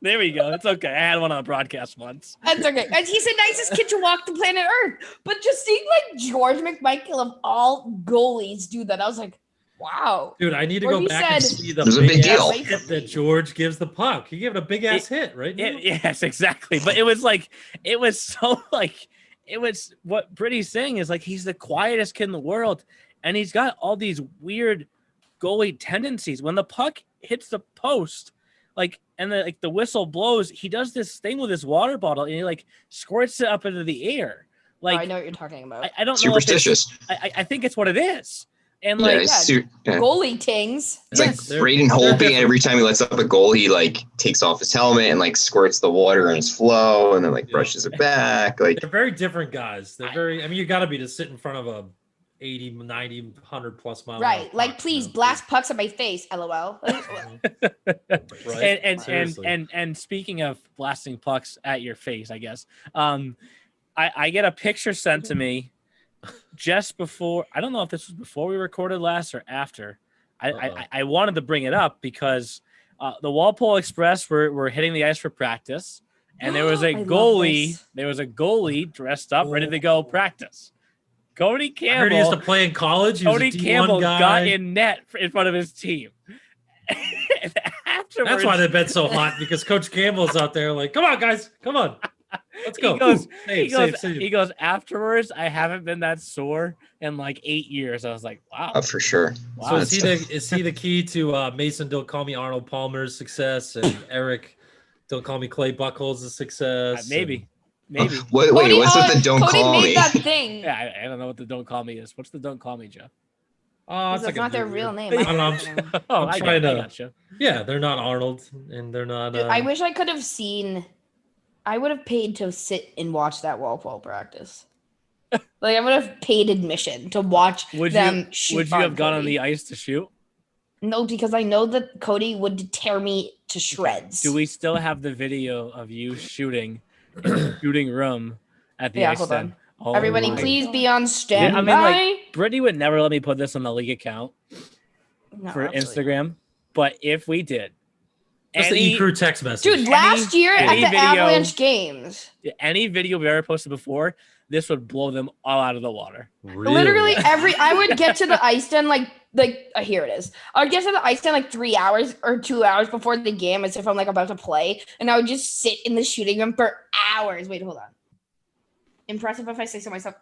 there we go. It's okay. I had one on a broadcast once. That's okay. And he's the nicest kid to walk the planet Earth. But just seeing George McMichael of all goalies do that, I was like, wow. Dude, I need to Or go he back and said- see the It was a big big ass deal. hit that George gives the puck. He gave it a big ass hit, right? Neil? Yes, exactly. But it was it was what Brittany's saying is he's the quietest kid in the world, and he's got all these weird goalie tendencies. When the puck hits the post, and the whistle blows, he does this thing with his water bottle and he squirts it up into the air. I know what you're talking about. I don't know. Superstitious. I think it's what it is. And Goalie tings. It's Braden Holtby, every time he lets up a goal, he takes off his helmet and squirts the water in his flow and then brushes it back. They're very different guys. They're very, you got to be to sit in front of a 80, 90, 100 plus mile. Right. Please blast pucks at my face. LOL. Right? And speaking of blasting pucks at your face, I guess, I get a picture sent to me just before, I don't know if this was before we recorded last or after. I wanted to bring it up because the Walpole Express were hitting the ice for practice, and there was a I love goalie. this. There was a goalie dressed up, ready to go practice. Cody I heard he used to Campbell. play in college. He was Cody a D1 Campbell guy. got in net in front of his team. And afterwards, That's why they've been so hot, because Coach Campbell's out there like, come on, guys, come on. Let's go. He goes, afterwards, I haven't been that sore in like 8 years. I was like, wow. For sure. Wow. So is he the key to Mason Don't Call Me Arnold Palmer's success, and Eric Don't Call Me Clay Buckles' success? Maybe. Wait, what's with the Don't Cody Call made Me? that thing. Yeah, I don't know what the Don't Call Me is. What's the Don't Call Me, Jeff? Oh, That's not their real name. I don't know. Oh, I'm I trying to- gotcha. Yeah, they're not Arnold, and they're not. Dude, I wish I could have seen. I would have paid to sit and watch that Walpole practice. Like, I would have paid admission to watch them shoot. Would you have gone on Cody. the ice to shoot? No, because I know that Cody would tear me to shreds. Do we still have the video of you shooting in the shooting room at the ice hold stand? on. Oh Everybody, my please God. be on standby. I mean, like, Brittany would never let me put this on the league account No, for absolutely Instagram, but if we did, Just the E-Crew text message. Dude, last year at any the video- Avalanche games, any video we ever posted before, this would blow them all out of the water. Really? literally I would get to the ice stand here it is. I would get to the ice stand like 3 hours or 2 hours before the game, as if I'm like about to play, and I would just sit in the shooting room for hours. Wait, hold on. Impressive if I say so myself.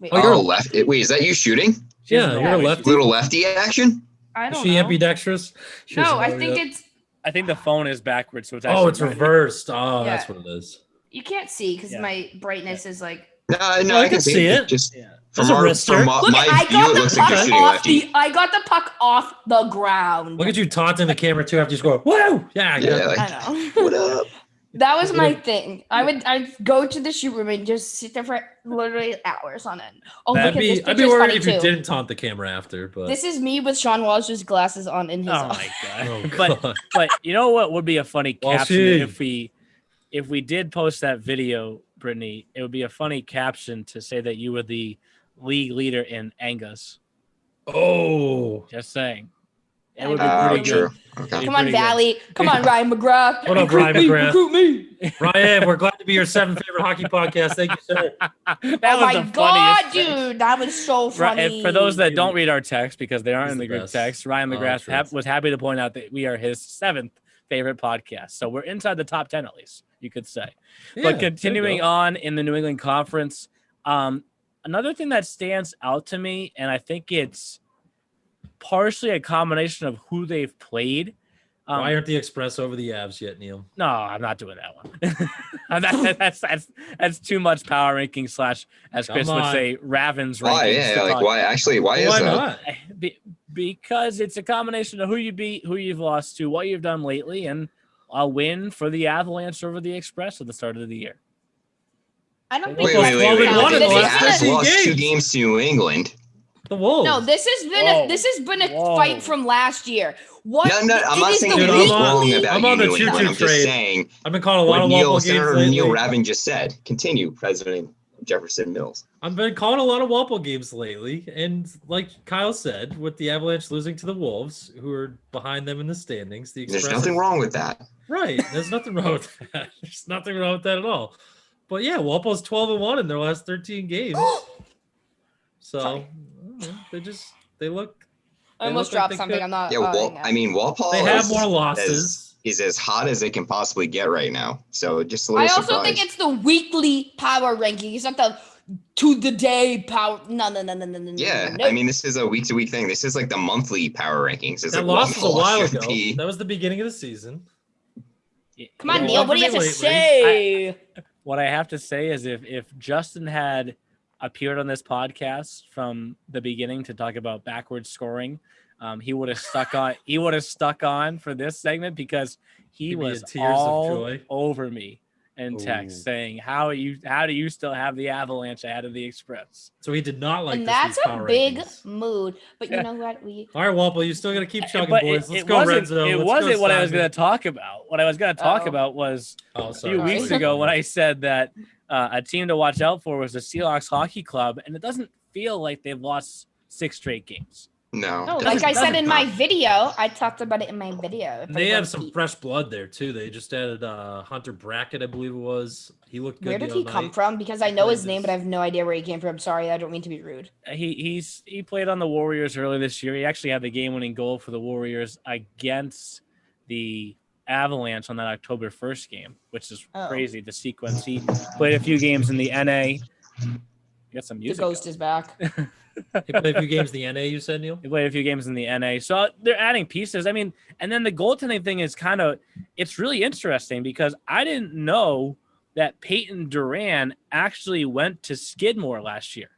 Wait. Oh, you're a left. Wait, is that you shooting? Yeah, you're a lefty. Little lefty action? I Is don't she know. ambidextrous? She No, doesn't I know think yet. it's I think the phone is backwards, so it's Oh, it's actually reversed. Oh, Yeah. that's what it is. you can't see because Yeah. my brightness is like. No, I can see it. Just Yeah. That's from, a wrister. from Look, my I view, got it the looks like you're puck shooting off lefty. I got the puck off the ground. Look at you taunting the camera too after you score. Woo! Yeah, Yeah, like, I know. what up? That was my thing. I'd go to the shoot room and just sit there for literally hours on end. Oh, look I'd at this be picture's worried funny if you too. didn't taunt the camera after, but This is me with Sean Walsh's glasses on in his. Oh my god! Oh, but God. but you know what would be a funny Well, caption she- if we did post that video, Brittany? It would be a funny caption to say that you were the league leader in Angas. Oh, Just saying, it would be pretty True. good. Okay. Come on, pretty good. Valley. Come on, Ryan McGrath. What up, Recruit Ryan me, McGrath? Recruit me. Ryan, we're glad to be your seventh favorite hockey podcast. Thank you, sir. That Oh was my the god, funniest thing. dude, that was so Right, funny. and for those that don't read our text because they aren't He's in the the group best. text, Ryan Oh, McGrath true. was happy to point out that we are his seventh favorite podcast. So we're inside the top 10 at least, you could say. Yeah, But continuing on in the New England Conference, another thing that stands out to me, and I think it's partially a combination of who they've played. Why aren't the Express over the Avs yet, Neil? No, I'm not doing that one. that's too much power ranking / as Chris Come would on. say, Ravens Why? rankings. Yeah, to like talk. why? Actually, why is Why that? not? Because it's a combination of who you beat, who you've lost to, what you've done lately, and a win for the Avalanche over the Express at the start of the year. I don't Wait, think wait, that's wait, Well, we wait. won The in the This last is Avs 15 lost 2 games. games to New England. The Wolves. No, this has been a Whoa. fight from last year. What? No, I'm it not is saying the Dude, anything's I'm on- wrong about I'm you, on the New England. choo-choo I'm just train. saying I've been calling a lot what of Neil, Walpole games Senator lately. Neil Ravin just said. Continue, President Jefferson Mills. I've been calling a lot of Walpole games lately, and like Kyle said, with the Avalanche losing to the Wolves, who are behind them in the standings, the Express. There's nothing wrong with that. Right. There's nothing wrong with that. There's nothing wrong with that at all. But yeah, Walpole's 12-1 in their last 13 games. So Sorry. I don't know, they look. I almost look like dropped they something. could- I'm not. Yeah, I mean, Walpole They have is- more losses. is as hot as it can possibly get right now. So just a little I also surprised. think it's the weekly power ranking. It's not the to the day power. No. Yeah, no. I mean, this is a week-to-week thing. This is like the monthly power rankings. It's That like loss was a while should ago. be- That was the beginning of the season. Come on, Yeah, Neil. What do you have to lately. say? What I have to say is if Justin had appeared on this podcast from the beginning to talk about backwards scoring, he would have stuck on. He would have stuck on for this segment because he He'd be in was tears of all joy. over me in text Ooh. saying how do you still have the Avalanche ahead of the Express? So he did not like And this that's week's a power big rankings. mood. But you know what? All right, Walpole, you still got to keep chugging, But boys. Let's it go, wasn't, Renzo. it Let's wasn't go, what I was Simon. going to talk about. What I was going to talk Uh-oh. about was Oh, a sorry. few weeks ago when I said that a team to watch out for was the Seahawks Hockey Club, and it doesn't feel like they've lost 6 straight games. No. No, it like I doesn't- said in my video, I talked about it in my video. If They I have want some to- fresh blood there too. They just added Hunter Brackett, I believe it was. He looked good. Where the did other he come night. from? Because I know his name, but I Tremendous. have no idea where he came from. Sorry, I don't mean to be rude. He played on the Warriors earlier this year. He actually had the game-winning goal for the Warriors against the Avalanche on that October 1st game, which is Oh. crazy. The sequence. He played a few games in the NA. Got some The music. ghost going. is back. He played a few games in the NA. You said, Neil. He played a few games in the NA. So they're adding pieces. I mean, and then the goaltending thing is it's really interesting because I didn't know that Peyton Duran actually went to Skidmore last year.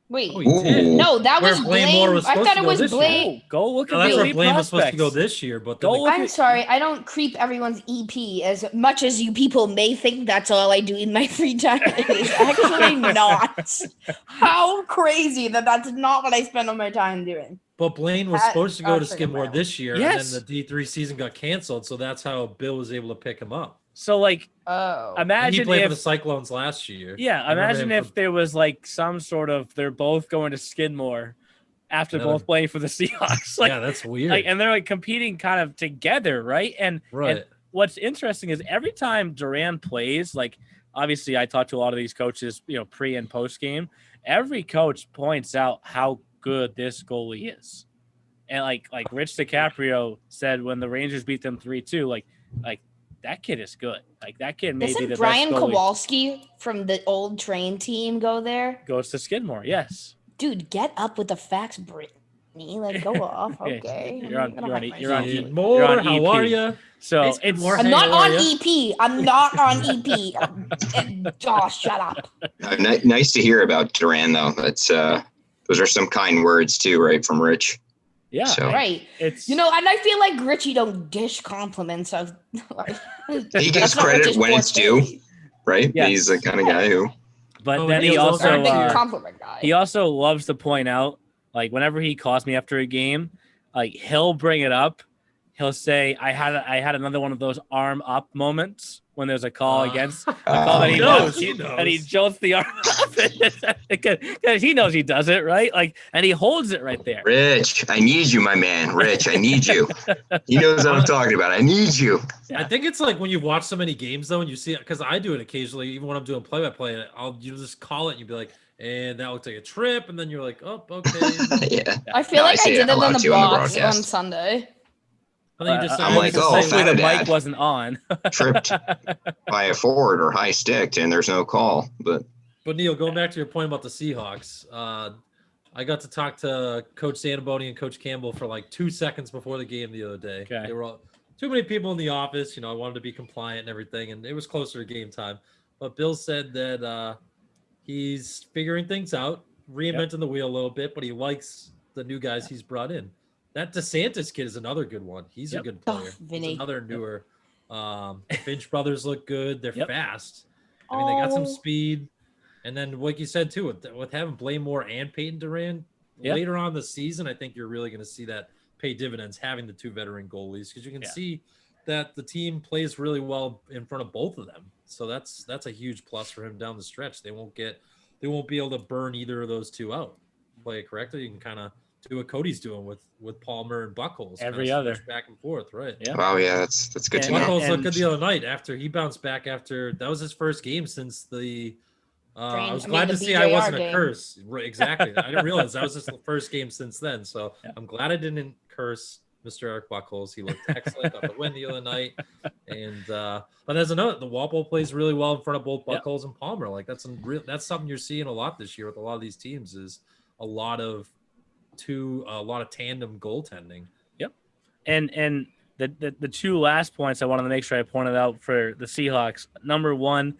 Wait, Oh, he did. Ooh. no, that Where was Blaine Blame. Moore was I supposed thought to it go was this year. Blame. Go look at Oh, the that's where elite Blaine was supposed to go prospects. this year, but Go then look I'm at- sorry, I don't creep everyone's EP as much as you people may think that's all I do in my free time. It is actually not. How crazy that's not what I spend all my time doing. But Blaine was That supposed to go to actually Skidmore amount. this year, Yes. and then the D3 season got canceled, so that's how Bill was able to pick him up. So like, Oh. And he imagine played for the if Cyclones last year. yeah, I remember imagine him if there was like some sort of they're both going to Skidmore after That both would- playing for the Seahawks. Like, yeah, that's weird. and they're like competing kind of together, right? And right. what's interesting is every time Duran plays, like obviously I talk to a lot of these coaches, pre and post game. Every coach points out how good this goalie is, and like Rich DiCaprio said when the Rangers beat them 3-2, like that kid is good. Like that kid may be Doesn't the Brian best goalie. Kowalski from the old train team go there? Goes to Skidmore, yes. Dude, get up with the facts, Brittany. Like, go off. Yeah, Okay. you're on- I'm gonna you're on hype e- you're on myself. e- Skidmore, you're on how EP. are you? So Hey, it's Skidmore, I'm hey, not how are on ya? EP. I'm not on EP. Josh, shut up. Nice to hear about Duran, though. That's those are some kind words too, right, from Rich. yeah, So- Right. it's And I feel like Richie don't dish compliments of. Like, He gets that's not credit Rich's when it's forte. due, right? Yes. He's the kind of guy who. but Oh, then he he was also I'm a big uh, compliment guy. he also loves to point out, like whenever he calls me after a game, like he'll bring it up. He'll say, I had another one of those arm up moments when there's a call against a call that he knows, loves, he and he knows. jolts the arm up because he knows he does it, right? Like, and he holds it right there. Rich, I need you, my man. Rich, I need you. He knows what I'm talking about. I need you. Yeah. I think it's like when you watch so many games though, and you see it, because I do it occasionally, even when I'm doing play-by-play, you'll just call it and you'll be like, and that looks like a trip, and then you're like, oh, okay. Yeah. I feel No, I like I see it did a it lot on the too on the box on broadcast. Sunday. And then you just I'm like, oh, hopefully the Fat mic Dad. wasn't on. Tripped by a forward or high stick, and there's no call. But But Neil, going back to your point about the Seahawks, I got to talk to Coach Sanaboni and Coach Campbell for like 2 seconds before the game the other day. Okay. They were all, too many people in the office. I wanted to be compliant and everything, and it was closer to game time. But Bill said that he's figuring things out, reinventing the wheel a little bit, but he likes the new guys he's brought in. That DeSantis kid is another good one. He's a good Oh, player. He's Vinny. another newer. Finch brothers look good. They're Yep. fast. I mean, they got some Oh. speed. And then, like you said too, with having Blaine Moore and Peyton Duran Yeah. later on the season, I think you're really going to see that pay dividends having the two veteran goalies, because you can Yeah. see that the team plays really well in front of both of them. So that's a huge plus for him down the stretch. They won't be able to burn either of those two out. Play it correctly, you can kind of do what Cody's doing with Palmer and Buckholz. Every kinda other. switch back and forth, right? Yeah. wow, yeah, that's good to And- know. Buckholz looked and- good the other night after he bounced back after that was his first game since the. I was glad the to see I BJR wasn't game. a curse. Right, exactly. I didn't realize that was his first game since then. So Yeah. I'm glad I didn't curse Mr. Eric Buckholz. He looked excellent. Got the win the other night. And but there's another. The Walpole plays really well in front of both Yep. Buckholz and Palmer. Like that's something you're seeing a lot this year with a lot of these teams. Is a lot of tandem goaltending. And the two last points I wanted to make sure I pointed out for the Seahawks. Number one,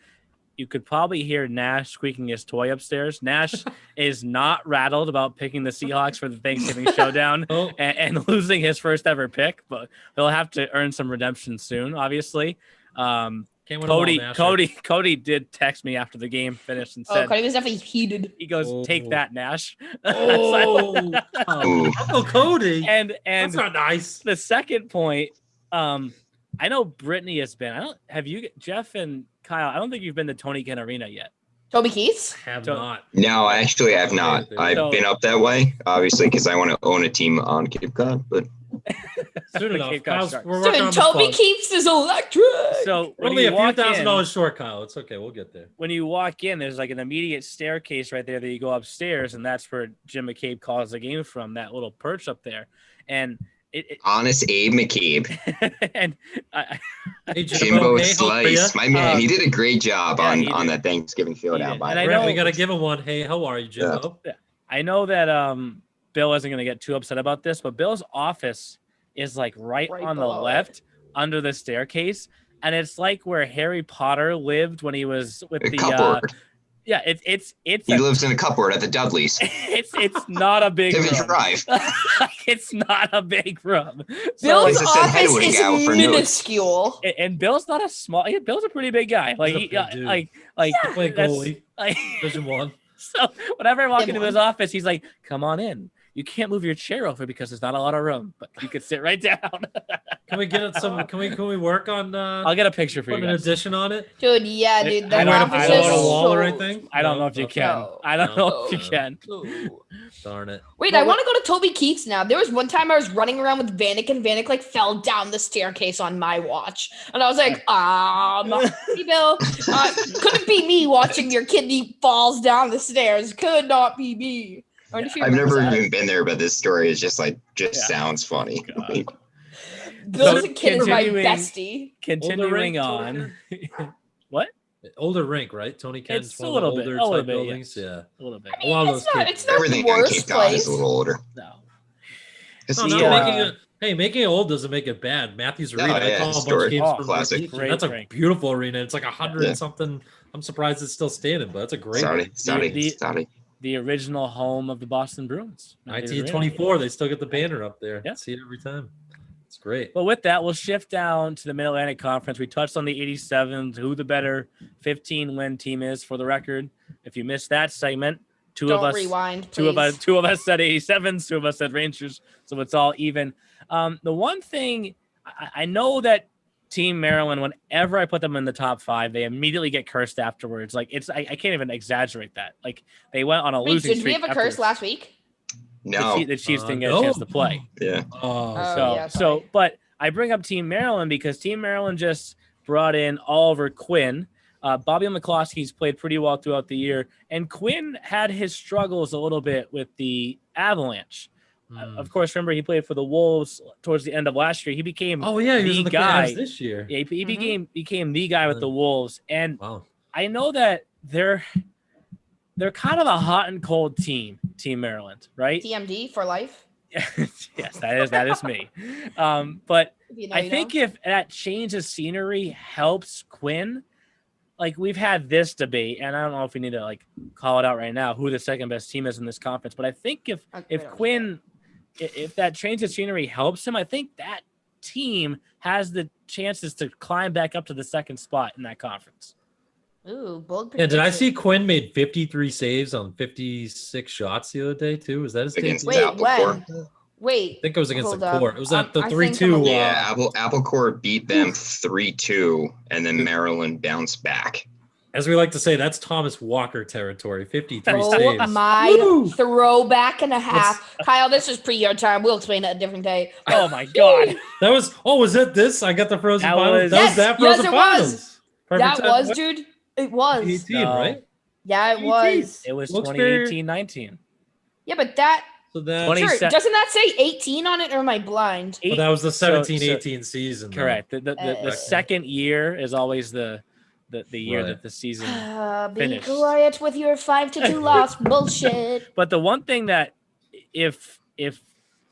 you could probably hear Nash squeaking his toy upstairs. Nash is not rattled about picking the Seahawks for the Thanksgiving Showdown Oh, and losing his first ever pick, but he'll have to earn some redemption soon, obviously. can't win them all, Nash. Cody did text me after the game finished and Oh, said, Cody was definitely heated. he goes, Oh. take that, Nash. Oh, Ooh. Uncle Cody. and That's not nice. the second point, I know Brittany has been. Jeff and Kyle, I don't think you've been to Tony Kent Arena yet. Toby Keith's? Have So- not. No, actually, I have not. I've So- been up that way, obviously, because I want to own a team on Cape Cod. But Soon enough. Cape Cod Kyle's, Sharks. we're working on Dude, the Toby spot. Keith's is electric. So when Only you a few walk $1,000 in, short, Kyle. It's okay. We'll get there. when you walk in, there's like an immediate staircase right there that you go upstairs, and that's where Jim McCabe calls the game from. That little perch up there, and honest Abe McCabe, and I, Hey, Jimbo hey, how are ya? Slice, my man, he did a great job yeah, he on did. that Thanksgiving Showdown. did. By And the I way. know- Brent, we got to give him one. Hey, how are you, Jimbo? I know that Bill isn't going to get too upset about this, but Bill's office is like right on the below it. left under the staircase, and it's like where Harry Potter lived when he was with A the cupboard. yeah, it's He lives in a cupboard at the Dudleys. it's not a big Tiffany room. Drive. It's not a big room. So, Bill's Lisa said office Hedwig is out for notes. minuscule. and Bill's not a small. Yeah, Bill's a pretty big guy. Like He's a big dude. like Play that's- goalie. like Division 1. so whenever I walk Him into one. his office, he's like, "Come on in. You can't move your chair over because there's not a lot of room, but you could sit right down." Can we get it some? Can we work on I'll get a picture for you putting an guys. addition on it? Dude, yeah, I dude. don't- That I office don't is want a wall or so- anything. I don't No? know if you Okay. can. No. I don't No. know if you can. Darn it. Wait, Well, I want to go to Toby Keith's now. There was one time I was running around with Vanek, and Vanek like fell down the staircase on my watch, and I was like, hey, Bill, couldn't be me watching your kidney falls down the stairs. Could not be me. I wonder if you I've remember never that. even been there, but this story is just Yeah. sounds funny. God. Bill's So a kid is my continuing- bestie. Continuing rink, on. What? Older rink, right? Tony Ken's It's a one of little the bit- older a little type bit, buildings. yes. Yeah. A little bit. I A lot mean, of it's those not, kids- it's not Everything the on worst Cape Cod is place. a little older. No. It's No, The, no, uh, making it old doesn't make it bad. Matthews No, Arena, I yeah, call a bunch of historic. games Oh, from classic. Legion. Great That's a rink. beautiful arena. It's like 100 Yeah. something. I'm surprised it's still standing, but that's a great Sorry. The original home of the Boston Bruins. 1924. They still get the banner up there. Yeah. See it every time. It's great. But with that, we'll shift down to the Mid-Atlantic Conference. We touched on the 87s, who the better 15-win team is for the record. If you missed that segment, two Don't of us rewind, Two of us please. said 87s, two of us said Rangers, so it's all even. The one thing I know that Team Maryland, whenever I put them in the top 5, they immediately get cursed afterwards. Like I can't even exaggerate that. Like they went on a Wait, losing did we streak. have a afterwards. curse last week? No. The Chiefs didn't get no. a chance to play. Yeah. Oh, Oh, yeah, sorry. But I bring up Team Maryland because Team Maryland just brought in Oliver Quinn. Bobby McCloskey's played pretty well throughout the year, and Quinn had his struggles a little bit with the Avalanche. Of course, remember he played for the Wolves towards the end of last year. He became Oh yeah, he was the in the guy Cavs this year. Yeah, he Mhm. became the guy with the Wolves, and Wow. I know that they're kind of a hot and cold team, Team Maryland, right? TMD for life. Yes, that is me. But If you know, I you think know. if that change of scenery helps Quinn, like we've had this debate, and I don't know if we need to like call it out right now who the second best team is in this conference, but I think if We don't Quinn, if that change of scenery helps him, I think that team has the chances to climb back up to the second spot in that conference. Ooh, bold Yeah, did I prediction. see Quinn made 53 saves on 56 shots the other day too? Was that his Against debut? Wait, Apple when? Core. Wait. I think it was against Hold the up. Core. It was at the I think 3-2. I'm- Yeah, Apple Core beat them 3-2, and then Maryland bounced back. As we like to say, that's Thomas Walker territory. 53 Oh saves. my Woo! throwback and a half. Kyle, this is pre your time. We'll explain it a different day. Oh my God. That was was it this? I got the frozen That finals. was- That was Yes, that yes, frozen it was. finals. Perfect That time. was, dude. It was. 18, No. right? Yeah, it was. It was Looks very- 2018-19. Yeah, but that So that 20 sure, se- doesn't that say 18 on it, or am I blind? but that was the So- 17-18 season. though. Correct. The second year is always the year Right. that the season. Be Finished. quiet with your 5-2 loss bullshit. But the one thing that if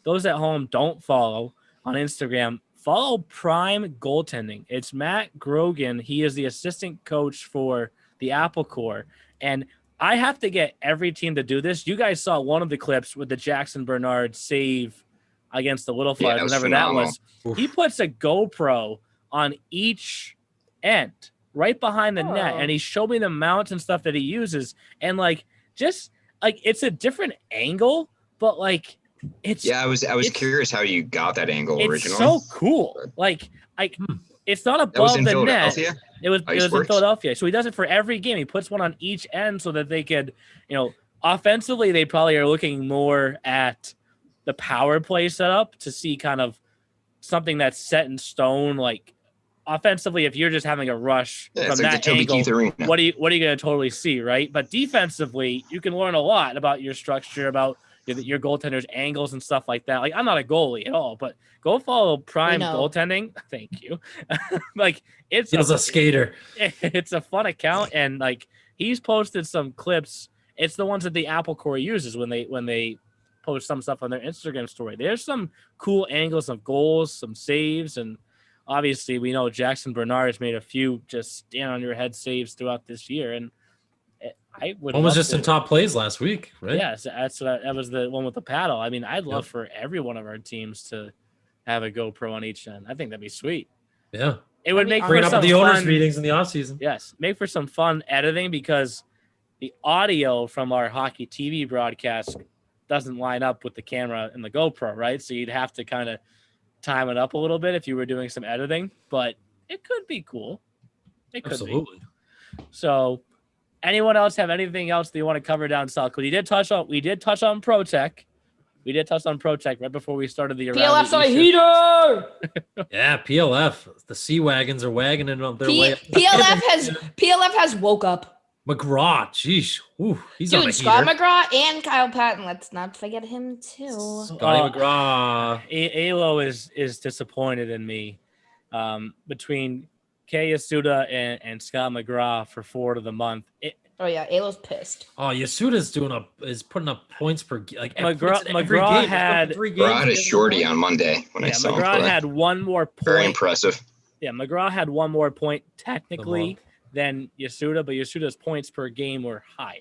those at home don't follow on Instagram, follow Prime Goaltending. It's Matt Grogan. He is the assistant coach for the Apple Core, and I have to get every team to do this. You guys saw one of the clips with the Jackson Bernard save against the Little Yeah, Flyers, that was whenever phenomenal. that was. He puts a GoPro on each end, right behind the net, Oh. and he showed me the mounts and stuff that he uses, and like just like it's a different angle, but like it's Yeah, I was it's- curious how you got that angle it's originally. so cool. Like Hmm. it's not that was above in the net. Philadelphia. It was Ice in works. Philadelphia. So he does it for every game. He puts one on each end so that they could, offensively, they probably are looking more at the power play setup to see kind of something that's set in stone. Like offensively, if you're just having a rush Yeah, from it's like that the Toby angle, Keith Arena. what are you going to totally see, right? But defensively, you can learn a lot about your structure, about your goaltender's angles and stuff like that. Like I'm not a goalie at all, but go follow Prime Goaltending. Thank you. Like it's a skater. It's a fun account, and like he's posted some clips. It's the ones that the Apple Core uses when they post some stuff on their Instagram story. There's some cool angles of goals, some saves, and obviously we know Jackson Bernard's made a few just stand on your head saves throughout this year, and I would. One was just in top plays last week, right? Yes, that was the one with the paddle. I mean, I'd love for every one of our teams to have a GoPro on each end. I think that'd be sweet. Yeah, it would make bring for it up some at the owners' fun meetings in the off season. Yes, make for some fun editing because the audio from our hockey TV broadcast doesn't line up with the camera and the GoPro, right? So you'd have to kind of time it up a little bit if you were doing some editing, but it could be cool. It could Absolutely. be. So anyone else have anything else that you want to cover down south? Because we did touch on Pro Tech. We did touch on Pro Tech right before we started the PLF's on a heater. Yeah, PLF. The Sea Wagons are wagoning up their way. PLF has woke up. McGraw, geez, he's on a Scott heater. McGraw and Kyle Patton. Let's not forget him too. Scotty McGraw. Alo is disappointed in me. Between Kay Yasuda and Scott McGraw for forward of the month. Alo's pissed. Oh, Yasuda's is putting up points per like McGraw had a shorty on Monday when I saw him. McGraw had one more point. Very impressive. Yeah, McGraw had one more point technically than Yasuda, but Yasuda's points per game were higher.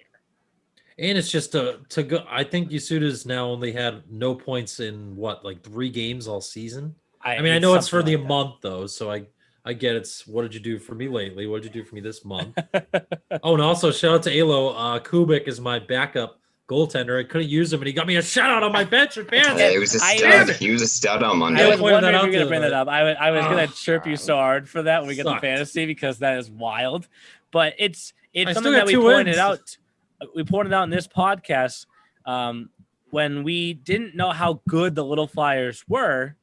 And it's just to go. I think Yasuda's now only had no points in 3 games all season. I mean, I know it's for the month though, so I get it's what did you do for me lately? What did you do for me this month? Oh, and also shout out to Alo. Kubik is my backup goaltender. I couldn't use him, and he got me a shout out on my bench. It was a stud. He was a stud on Monday. I was wondering if you were going to bring that up. I was going to chirp you so hard for that when we get the fantasy because that is wild. But it's something that we pointed out. We pointed out in this podcast when we didn't know how good the Little Flyers were,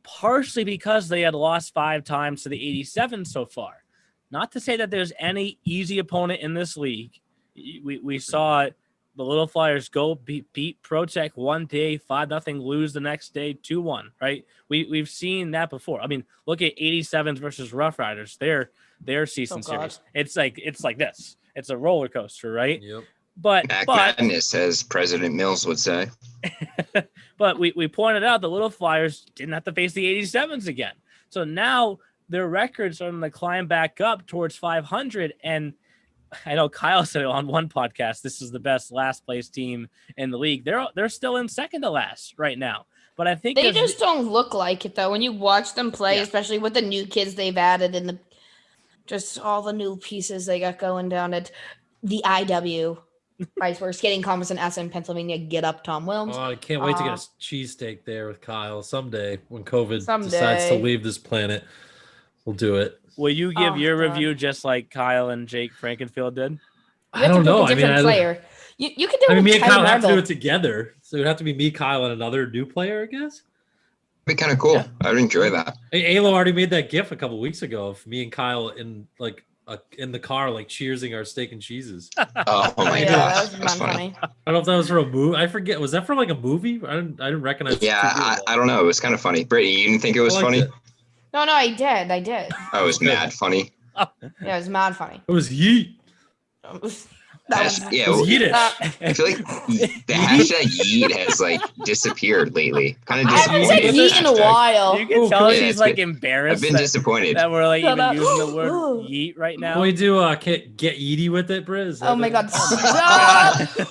partially because they had lost 5 times to the 87 so far. Not to say that there's any easy opponent in this league. We saw the Little Flyers go beat Pro Tech one day, 5-0, lose the next day, 2-1, right? We've seen that before. I mean, look at 87s versus Rough Riders. Their season series. It's like this. It's a roller coaster, right? Yep. But madness, as President Mills would say. But we pointed out the Little Flyers didn't have to face the 87s again. So now their records are going to climb back up towards 500. And I know Kyle said it on one podcast, this is the best last place team in the league. They're still in second to last right now. But I think they just don't look like it though. When you watch them play, especially with the new kids they've added and just all the new pieces they got going down at the IW. Iceberg Skating Conference in Essen, Pennsylvania. Get up, Tom Wilms. Oh, I can't wait to get a cheesesteak there with Kyle someday when COVID decides to leave this planet. We'll do it. Will you give your review just like Kyle and Jake Frankenfield did? I don't know. Player. You can do it. Me and Kyle have to do it together, so it would have to be me, Kyle, and another new player, I guess. Be kind of cool. Yeah. I would enjoy that. Hey, Alo already made that GIF a couple weeks ago of me and Kyle in the car, steersing our steak and cheeses. Oh my gosh, that was funny. I don't know if that was for a movie. I forget. Was that for a movie? I didn't recognize. Yeah, I don't know. It was kind of funny. Brittany, you didn't think it was funny? No, I did. Oh, it was mad funny. Yeah, it was mad funny. It was yeet. It was Yiddish. I feel like the hashtag yeet has disappeared lately. Kind of I haven't said yeet in a while. You can tell she's embarrassed. I've been disappointed that we're even using the word yeet right now. Can we do get yeety with it, Briz? Oh my god!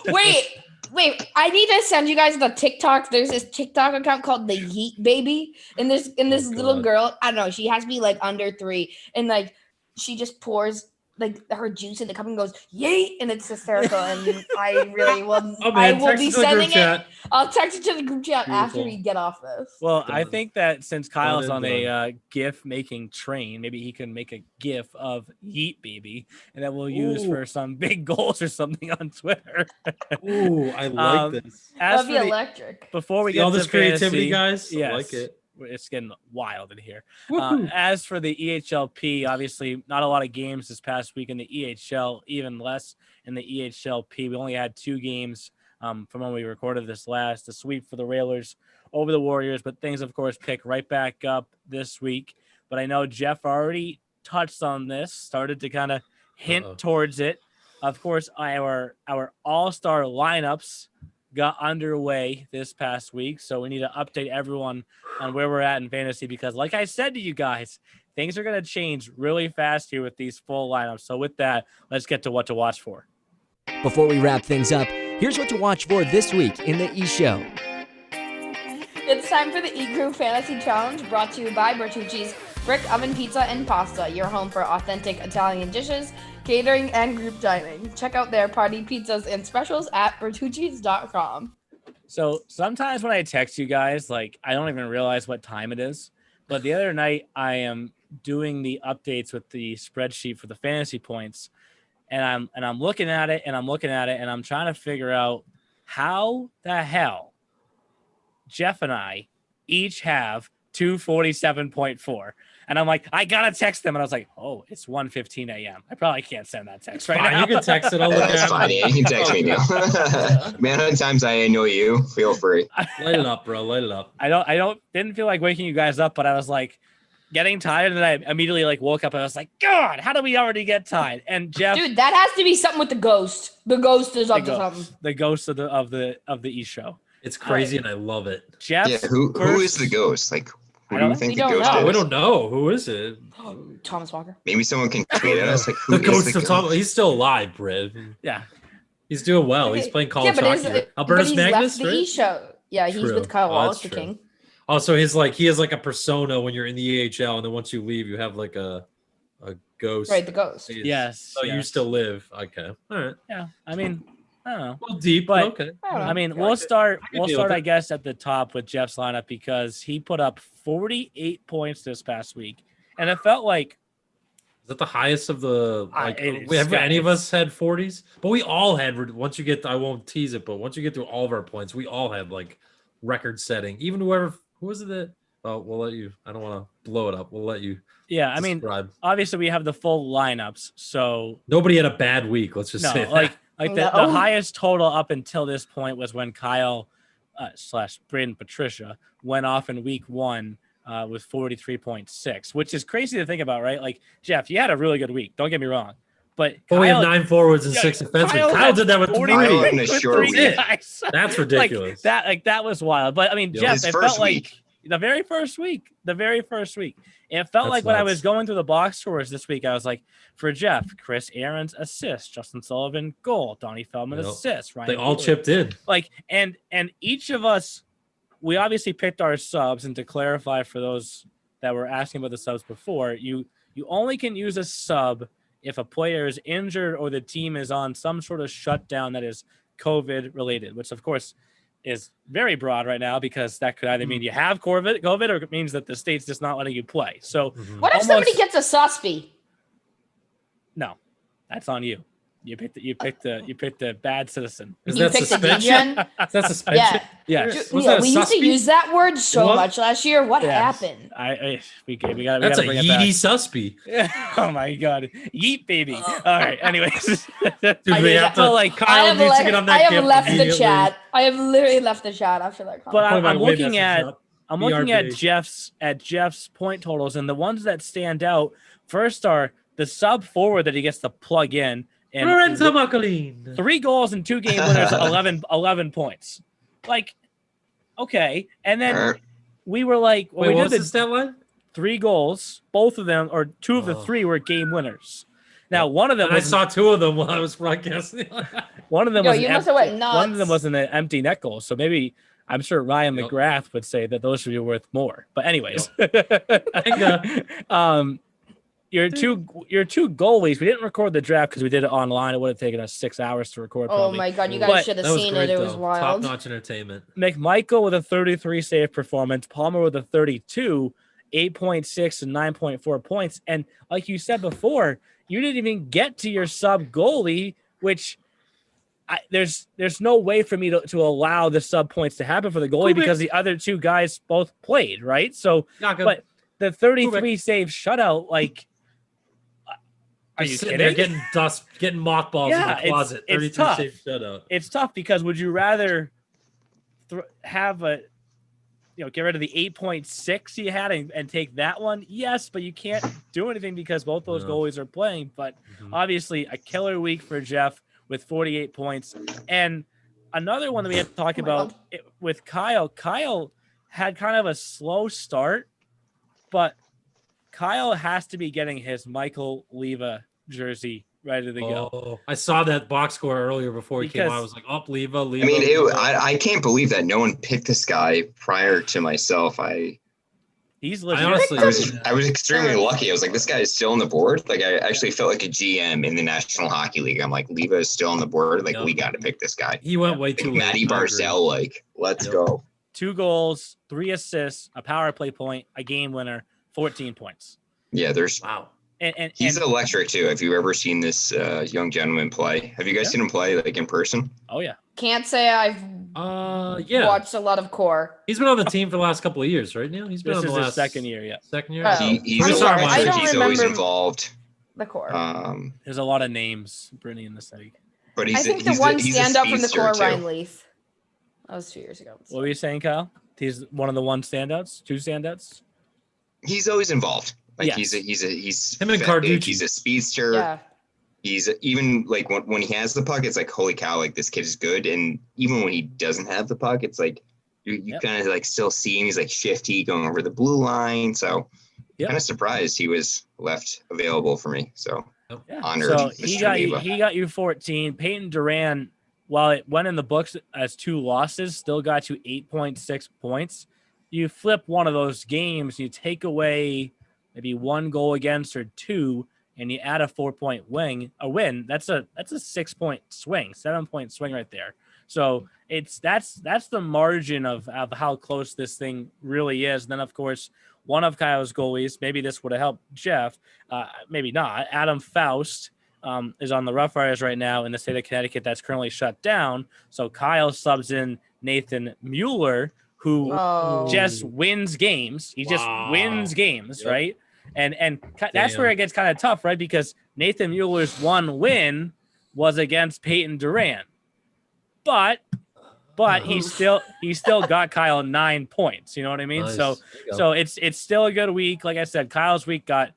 Wait! I need to send you guys the TikTok. There's this TikTok account called the Yeet Baby, and this little girl. I don't know. She has to be under 3, and she just pours like her juice in the cup and goes yay, and it's hysterical. And I really will. Oh, I man, will text be it to the group sending it. chat. I'll text it to the group chat after Beautiful. we get off this. Well, I Done. think that since Kyle's and on done. a GIF making train, maybe he can make a GIF of Yeet Baby, and that we'll use Ooh. for some big goals or something on Twitter. Ooh, I like Um, this. As That'd for be the, electric. before we See get all to this creativity, fantasy, guys? I yes, like it. it's getting wild in here. Woohoo. As for the EHLP, obviously not a lot of games this past week in the EHL, even less in the EHLP. We only had 2 games from when we recorded this last. The sweep for the Railers over the Warriors, but things, of course, pick right back up this week. But I know Jeff already touched on this, started to kind of hint towards it. Of course, our all-star lineups got underway this past week, so we need to update everyone on where we're at in fantasy because, like I said to you guys, things are going to change really fast here with these full lineups. So with that, let's get to what to watch for. Before we wrap things up, here's what to watch for this week in the E-Show. It's time for the E-Crew Fantasy Challenge, brought to you by Bertucci's Brick Oven Pizza and Pasta, your home for authentic Italian dishes, catering, and group dining. Check out their party pizzas and specials at bertucci's.com. So sometimes when I text you guys, like I don't even realize what time it is. But the other night I am doing the updates with the spreadsheet for the fantasy points, and I'm looking at it and I'm trying to figure out how the hell Jeff and I each have 247.4. And I'm like, I gotta text them. And I was like, oh, it's 1:15 a.m. I probably can't send that text right now. You can text it. I'll look That's at fine. it. Yeah, you can text me now. Man, how many times I annoy you? Feel free. Light it up, bro. Light it up. Didn't feel like waking you guys up, but I was like getting tired, and I immediately like woke up and I was like, God, how do we already get tired? And Jeff, Dude, that has to be something with the ghost. The ghost is up to something. the ghost of the E show. It's crazy and I love it. Jeff, Yeah, who is the ghost? Like, who do you think we the don't ghost know. is? We don't know. Who is it? Thomas Walker. Maybe someone can tweet at us. Like, who The is ghost the of Tom. ghost? He's still alive, Britt. Yeah, He's doing well. He's playing college hockey. Albertus he's Magnus, left the right? E show. Yeah, he's True. with Kyle Oh, Wallace, that's the true. king. Oh, so he has like a persona when you're in the EHL, and then once you leave, you have like a ghost. Right, the ghost. yes. So you yes. still live. Okay. All right. Yeah, I mean, I don't know. Well, deep, But- but okay. I don't know. I mean, I we'll like it. start. I can We'll deal start, with I it. guess, at the top with Jeff's lineup because he put up 48 points this past week, and it felt like Is that the highest of the like? it's Have got- any of us had 40s? But we all had. Once you get, I won't tease it, but once you get through all of our points, we all had like record-setting. Even who was it that? Oh, we'll let you. I don't want to blow it up. We'll let you. yeah. I mean, describe. obviously we have the full lineups, so Nobody had a bad week. Let's just no, say that. like the No. highest total up until this point was when Kyle / Braden Patricia went off in week 1 with 43.6, which is crazy to think about, right? Like Jeff, you had a really good week. Don't get me wrong, but But we have Kyle- 9 forwards and yeah, 6 defensemen. Kyle had did that with 40 Kyle 3. in a with short 3 week. guys. That's ridiculous. that was wild. But I mean, Yeah. Jeff, His it first felt like week. the very first week. It felt That's like when I nuts. was going through the box scores this week, I was like, for Jeff, Chris Aaron's assist, Justin Sullivan goal, Donnie Feldman Yep. assist, right? They all chipped in. Like, and each of us, we obviously picked our subs, and to clarify for those that were asking about the subs before, you only can use a sub if a player is injured or the team is on some sort of shutdown that is COVID related, which of course is very broad right now because that could either mean you have COVID or it means that the state's just not letting you play. So What if somebody gets a suspy? no, that's on you. You picked the bad citizen. Is You that picked the suspension? degen? Is that suspension? Yes. Dude, Was yeah, that a we used to suspy? use that word so What? much last year. What Yes. happened? We gotta That's a bring it back. yeety suspy. Oh my god, yeet baby. All right. Anyways, Dude, I we did have that. to like I Kyle have, needs to get on that I have gift left the immediately. chat. I have literally left the chat after that comment. But Put my I'm win looking message at up. I'm looking at BRB. Jeff's point totals, and the ones that stand out first are the sub forward that he gets to plug in, and Lorenzo Macalin. 3 goals and 2 game winners, 11 points. Like, okay, and then we were like, Wait, we what did was the the stat line? 3 goals, both of them, or 2 of the Oh. 3 were game winners. Now, one of them And I was saw 2 of them while I was broadcasting. one of them Yo, was you an must have went one of them nuts. was an empty net goal. So maybe I'm sure Ryan Yep. McGrath would say that those should be worth more. But anyways, Bingo. your two goalies. We didn't record the draft because we did it online. It would have taken us 6 hours to record. Oh Probably. my god, you But guys should have That was seen great, it. It was though. wild. Top-notch entertainment. McMichael with a 33 save performance, Palmer with a 32, 8.6 and 9.4 points. And like you said before, you didn't even get to your sub goalie, which there's no way for me to allow the sub points to happen for the goalie because the other two guys both played, right? So, but the 33 save shutout, like, are you kidding? They're getting getting mothballs in the closet. It's tough. Save shutout. It's tough because would you rather have get rid of the 8.6 you had and take that one? Yes, but you can't do anything because both those goalies are playing. But obviously, a killer week for Jeff with 48 points. And another one that we have to talk about with Kyle. Kyle had kind of a slow start, but Kyle has to be getting his Michael Leva jersey ready to go. I saw that box score earlier before he came out. I was like, Leva. I mean, I can't believe that no one picked this guy prior to myself. He's legit. I was extremely lucky. I was like, this guy is still on the board. Like, I actually felt like a GM in the National Hockey League. I'm like, Leva is still on the board. Like, we got to pick this guy. He went way too late. Matty Barzell, like, let's go. 2 goals, 3 assists, a power play point, a game winner, 14 points. Yeah, wow. And he's electric too. Have you ever seen this young gentleman play? Have you guys seen him play like in person? Oh yeah. Can't say I've watched a lot of core. He's been on the team for the last couple of years, right, Neil? He's been this on is the his second year, yeah. Second year. He's always involved. The core. There's a lot of names, Brittany, in this league. But I think the one stand up from the core, Ryan Leaf. That was 2 years ago. What were you saying, Kyle? He's one of the 2 standouts. He's always involved. Like yes. he's him and Carducci. He's a speedster. Yeah. He's even like when he has the puck, it's like, holy cow, like this kid is good. And even when he doesn't have the puck, it's like you kind of like still see him. He's like shifty going over the blue line. So kind of surprised he was left available for me. So honored. So he got you 14. Peyton Duran, while it went in the books as 2 losses, still got you 8.6 points. You flip one of those games, you take away maybe 1 goal against or 2, and you add a 4-point win. That's a 6-point swing, 7-point swing right there. So that's the margin of how close this thing really is. And then of course, one of Kyle's goalies, maybe this would have helped Jeff, maybe not. Adam Faust is on the Rough Riders right now in the state of Connecticut. That's currently shut down. So Kyle subs in Nathan Mueller, who just wins games. He just wins games, right? And that's where it gets kind of tough, right? Because Nathan Mueller's 1 win was against Peyton Duran, but he still got Kyle 9 points. You know what I mean? Nice. So it's still a good week. Like I said, Kyle's week got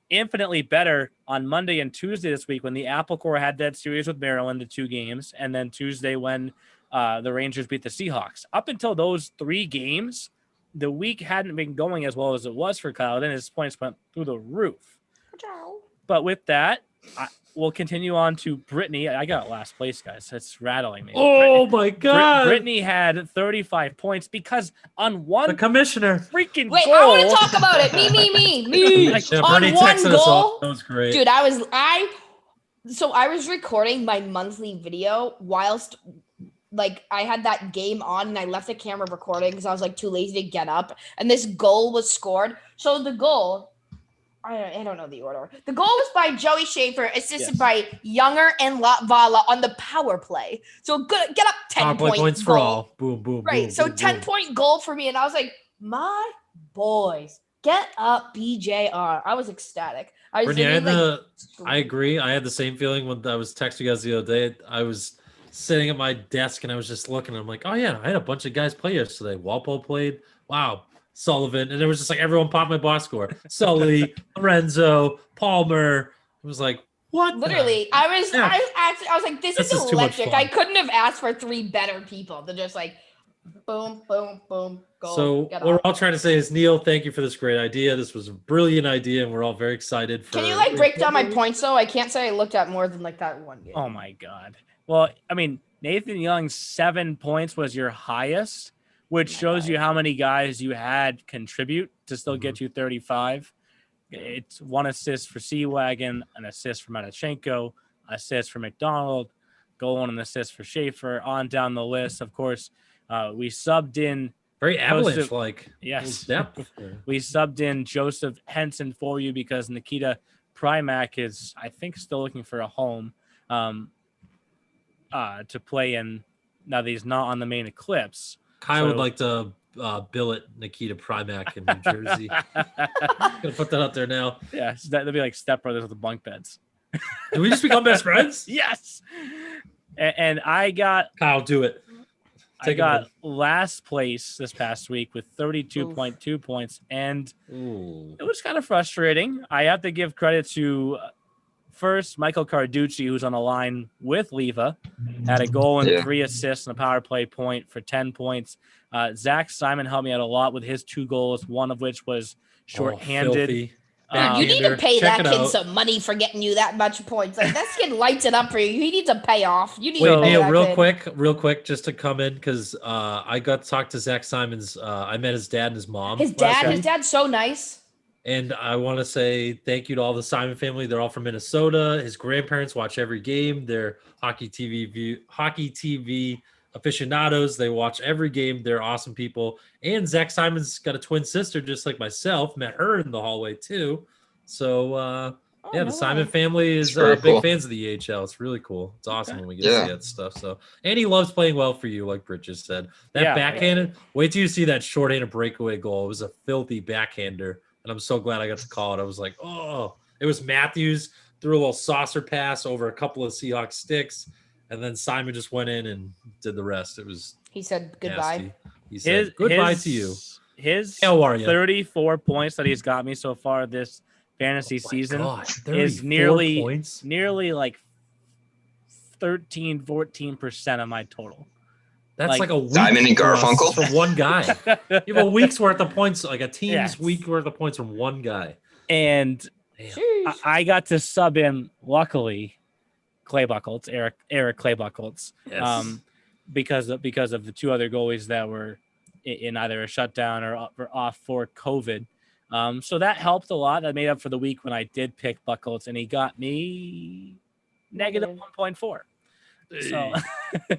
infinitely better on Monday and Tuesday this week when the Apple Corps had that series with Maryland, the 2 games, and then Tuesday when the Rangers beat the Seahawks. Up until those 3 games, the week hadn't been going as well as it was for Kyle. Then his points went through the roof. But with that, we'll continue on to Brittany. I got last place, guys. It's rattling me. Oh, my God. Brittany had 35 points because on one the commissioner freaking Wait, goal. I want to talk about it. Me. On Brittany one texted us all. goal. That was great. Dude, I was recording my monthly video whilst I had that game on and I left the camera recording because I was too lazy to get up, and this goal was scored. So the goal, I don't know the order. The goal was by Joey Schaefer, assisted by Younger and Latvala on the power play. So good, get up 10 points goal. for all. Boom, boom, Right. boom. So boom, 10-point goal for me, and I was like, my boys, get up, BJR. I was ecstatic. Brittany, I agree. I had the same feeling when I was texting you guys the other day. I was sitting at my desk and I was just looking. I'm like, oh yeah, I had a bunch of guys play yesterday. Walpole played. Wow. Sullivan. And it was just like everyone popped my box score. Sully, Lorenzo, Palmer. It was like, what? Literally, I was like, this is electric. I couldn't have asked for 3 better people to just boom, boom, boom, go. So what we're all trying to say is, Neil, thank you for this great idea. This was a brilliant idea, and we're all very excited. Can you break down my points though? I can't say I looked at more than that one game. Oh my God. Well, I mean, Nathan Young's 7 points was your highest, which shows you how many guys you had contribute to still get you 35. It's 1 assist for Seawagon, an assist for Matachenko, assist for McDonald, goal and an assist for Schaefer. On down the list, of course, we subbed in Very Joseph- Avalanche-like. Yes, Depth. we subbed in Joseph Henson for you because Nikita Primac is, I think, still looking for a home to play in. Now that he's not on the main Eclipse. Kyle would like to billet Nikita Primac in New Jersey. Gonna put that out there now. Yeah, so that'd be like stepbrothers with the bunk beds. Did we just become best friends? Yes. And I got Kyle, do it. I got last place this past week with 32.2 points, and Ooh. it was kind of frustrating. I have to give credit to first Michael Carducci, who's on the line with Leva, had a goal and 3 assists and a power play point for 10 points. Zach Simon helped me out a lot with his 2 goals, one of which was shorthanded. You need to pay that kid some money for getting you that much points. Like, that kid lights it up for you. He needs a payoff. You need to pay Neil, that kid. real quick, just to come in because I got to talk to Zach Simon's. I met his dad and his mom. His dad's so nice. And I want to say thank you to all the Simon family. They're all from Minnesota. His grandparents watch every game. They're hockey TV aficionados. They watch every game. They're awesome people. And Zach Simon's got a twin sister, just like myself. Met her in the hallway too. So the Simon family is big fans of the EHL. It's really cool. It's awesome when we get to see that stuff. So, and he loves playing well for you, like Britt just said. That backhanded. Wait till you see that shorthanded breakaway goal. It was a filthy backhander. And I'm so glad I got to call it. I was like, oh, it was Matthews, threw a little saucer pass over a couple of Seahawks sticks, and then Simon just went in and did the rest. He said goodbye. Nasty. He said goodbye to you. His How are you? 34 points that he's got me so far this fantasy season is nearly like 14% of my total. That's like a week Simon and Garfunkel from one guy. You have a week's worth of points, like a team's week worth of points from one guy. And I got to sub in, luckily, Eric Claybuckles, because of the 2 other goalies that were in either a shutdown or off for COVID. So that helped a lot. That made up for the week when I did pick Buckles, and he got me negative 1.4. So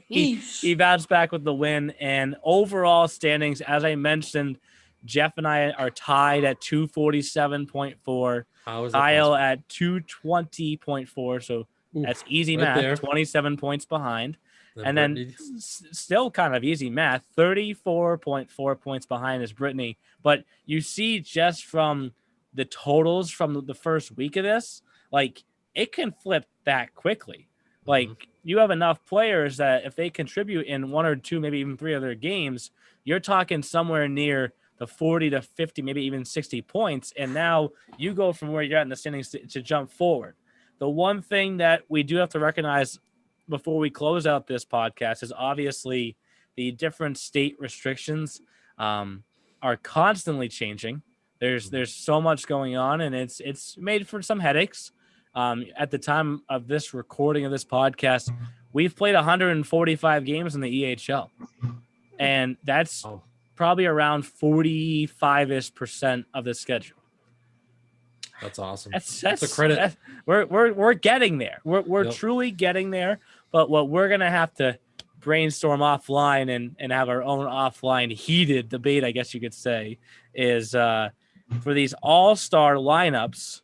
he bounced back with the win. And overall standings, as I mentioned, Jeff and I are tied at 247.4. Kyle at 220.4. So that's easy math. There. 27 points behind. And then still kind of easy math. 34.4 points behind is Brittany. But you see just from the totals from the first week of this, like, it can flip that quickly. Like, you have enough players that if they contribute in 1 or 2, maybe even 3 other games, you're talking somewhere near the 40 to 50, maybe even 60 points. And now you go from where you're at in the standings to jump forward. The one thing that we do have to recognize before we close out this podcast is obviously the different state restrictions are constantly changing. There's so much going on, and it's made for some headaches. At the time of this recording of this podcast, we've played 145 games in the EHL, and that's probably around 45% of the schedule. That's awesome. That's a credit. We're getting there. We're truly getting there. But what we're gonna have to brainstorm offline and have our own offline heated debate, I guess you could say, is for these all-star lineups.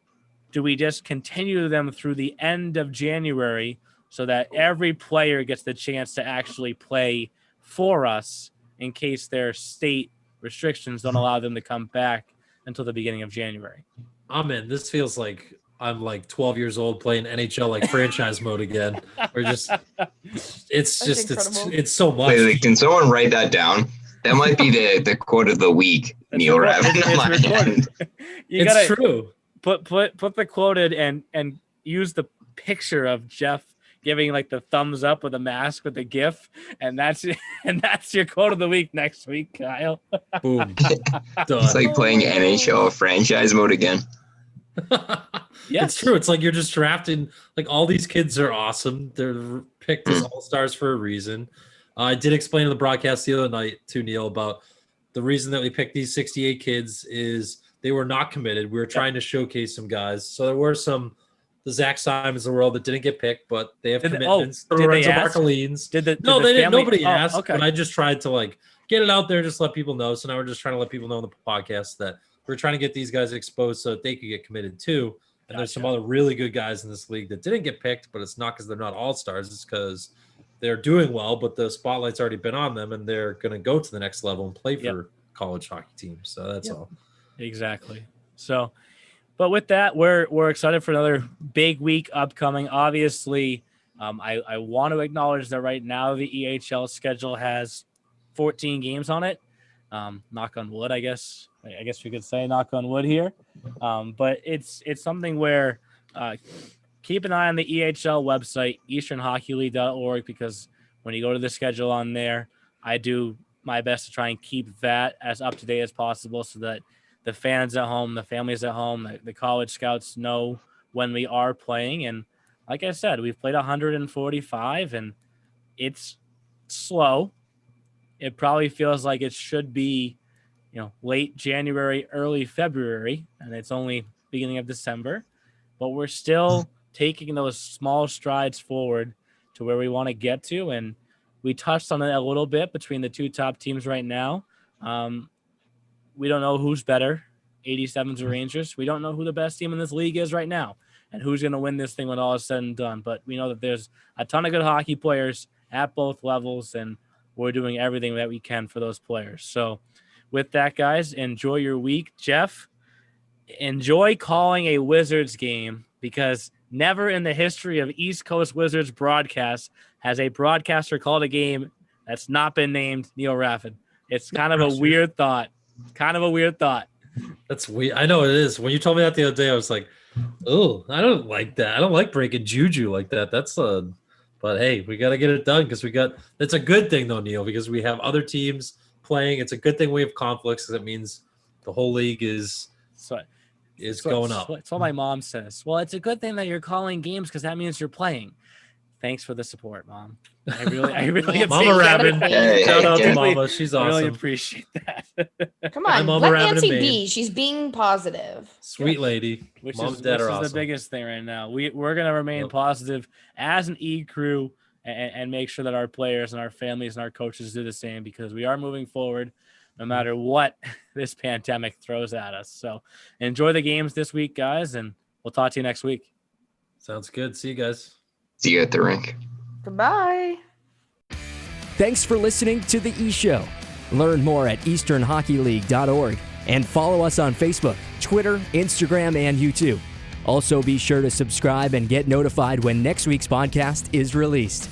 Do we just continue them through the end of January so that every player gets the chance to actually play for us in case their state restrictions don't allow them to come back until the beginning of January? Oh, man, this feels like I'm like 12 years old playing NHL like franchise mode again. It's so much. Wait, can someone write that down? That might be the quote of the week, Neil Raven. It's true. Put the quoted and use the picture of Jeff giving like the thumbs up with a mask with the GIF, and that's your quote of the week next week, Kyle. Boom. It's like playing NHL franchise mode again. Yes. It's true. It's like you're just drafting. Like, all these kids are awesome. They're picked as all-stars for a reason. I did explain in the broadcast the other night to Neil about the reason that we picked these 68 kids is they were not committed. We were trying to showcase some guys. So there were some, the Zach Simons of the world that didn't get picked, but they have commitments. Did they Lorenzo ask? Bartolines. Did the they didn't. family- Nobody Oh, asked, okay. but I just tried to like get it out there, just let people know. So now we're just trying to let people know on the podcast that we're trying to get these guys exposed so that they could get committed too. And there's some other really good guys in this league that didn't get picked, but it's not because they're not all-stars. It's because they're doing well, but the spotlight's already been on them, and they're going to go to the next level and play for college hockey teams. So that's all. Exactly. So, but with that, we're excited for another big week upcoming. Obviously, I want to acknowledge that right now the EHL schedule has 14 games on it. Knock on wood, I guess. I guess we could say knock on wood here. But it's something where keep an eye on the EHL website, easternhockeyleague.org, because when you go to the schedule on there, I do my best to try and keep that as up to date as possible so that the fans at home, the families at home, the college scouts know when we are playing. And like I said, we've played 145 and it's slow. It probably feels like it should be, late January, early February, and it's only beginning of December, but we're still taking those small strides forward to where we want to get to. And we touched on it a little bit between the two top teams right now. We don't know who's better, 87s or Rangers. We don't know who the best team in this league is right now and who's going to win this thing when all is said and done. But we know that there's a ton of good hockey players at both levels, and we're doing everything that we can for those players. So with that, guys, enjoy your week. Jeff, enjoy calling a Wizards game, because never in the history of East Coast Wizards broadcast has a broadcaster called a game that's not been named Neil Raffin. It's kind of a weird thought. That's weird. I know it is. When you told me that the other day, I was like, oh, I don't like that. I don't like breaking juju like that. But hey, we got to get it done because that's a good thing though, Neil, because we have other teams playing. It's a good thing we have conflicts because it means the whole league is going up. It's what my mom says. Well, it's a good thing that you're calling games because that means you're playing. Thanks for the support, Mom. I really appreciate Mama Rabbin. Shout out to Mama. She's awesome. I really appreciate that. Come on, Mama let Rabbin Nancy and be. She's being positive. Sweet lady. Mom and Dad are awesome. The biggest thing right now. We're going to remain positive as an E crew and make sure that our players and our families and our coaches do the same, because we are moving forward no matter what this pandemic throws at us. So enjoy the games this week, guys, and we'll talk to you next week. Sounds good. See you guys. See you at the rink. Goodbye. Thanks for listening to The E-Show. Learn more at easternhockeyleague.org and follow us on Facebook, Twitter, Instagram, and YouTube. Also, be sure to subscribe and get notified when next week's podcast is released.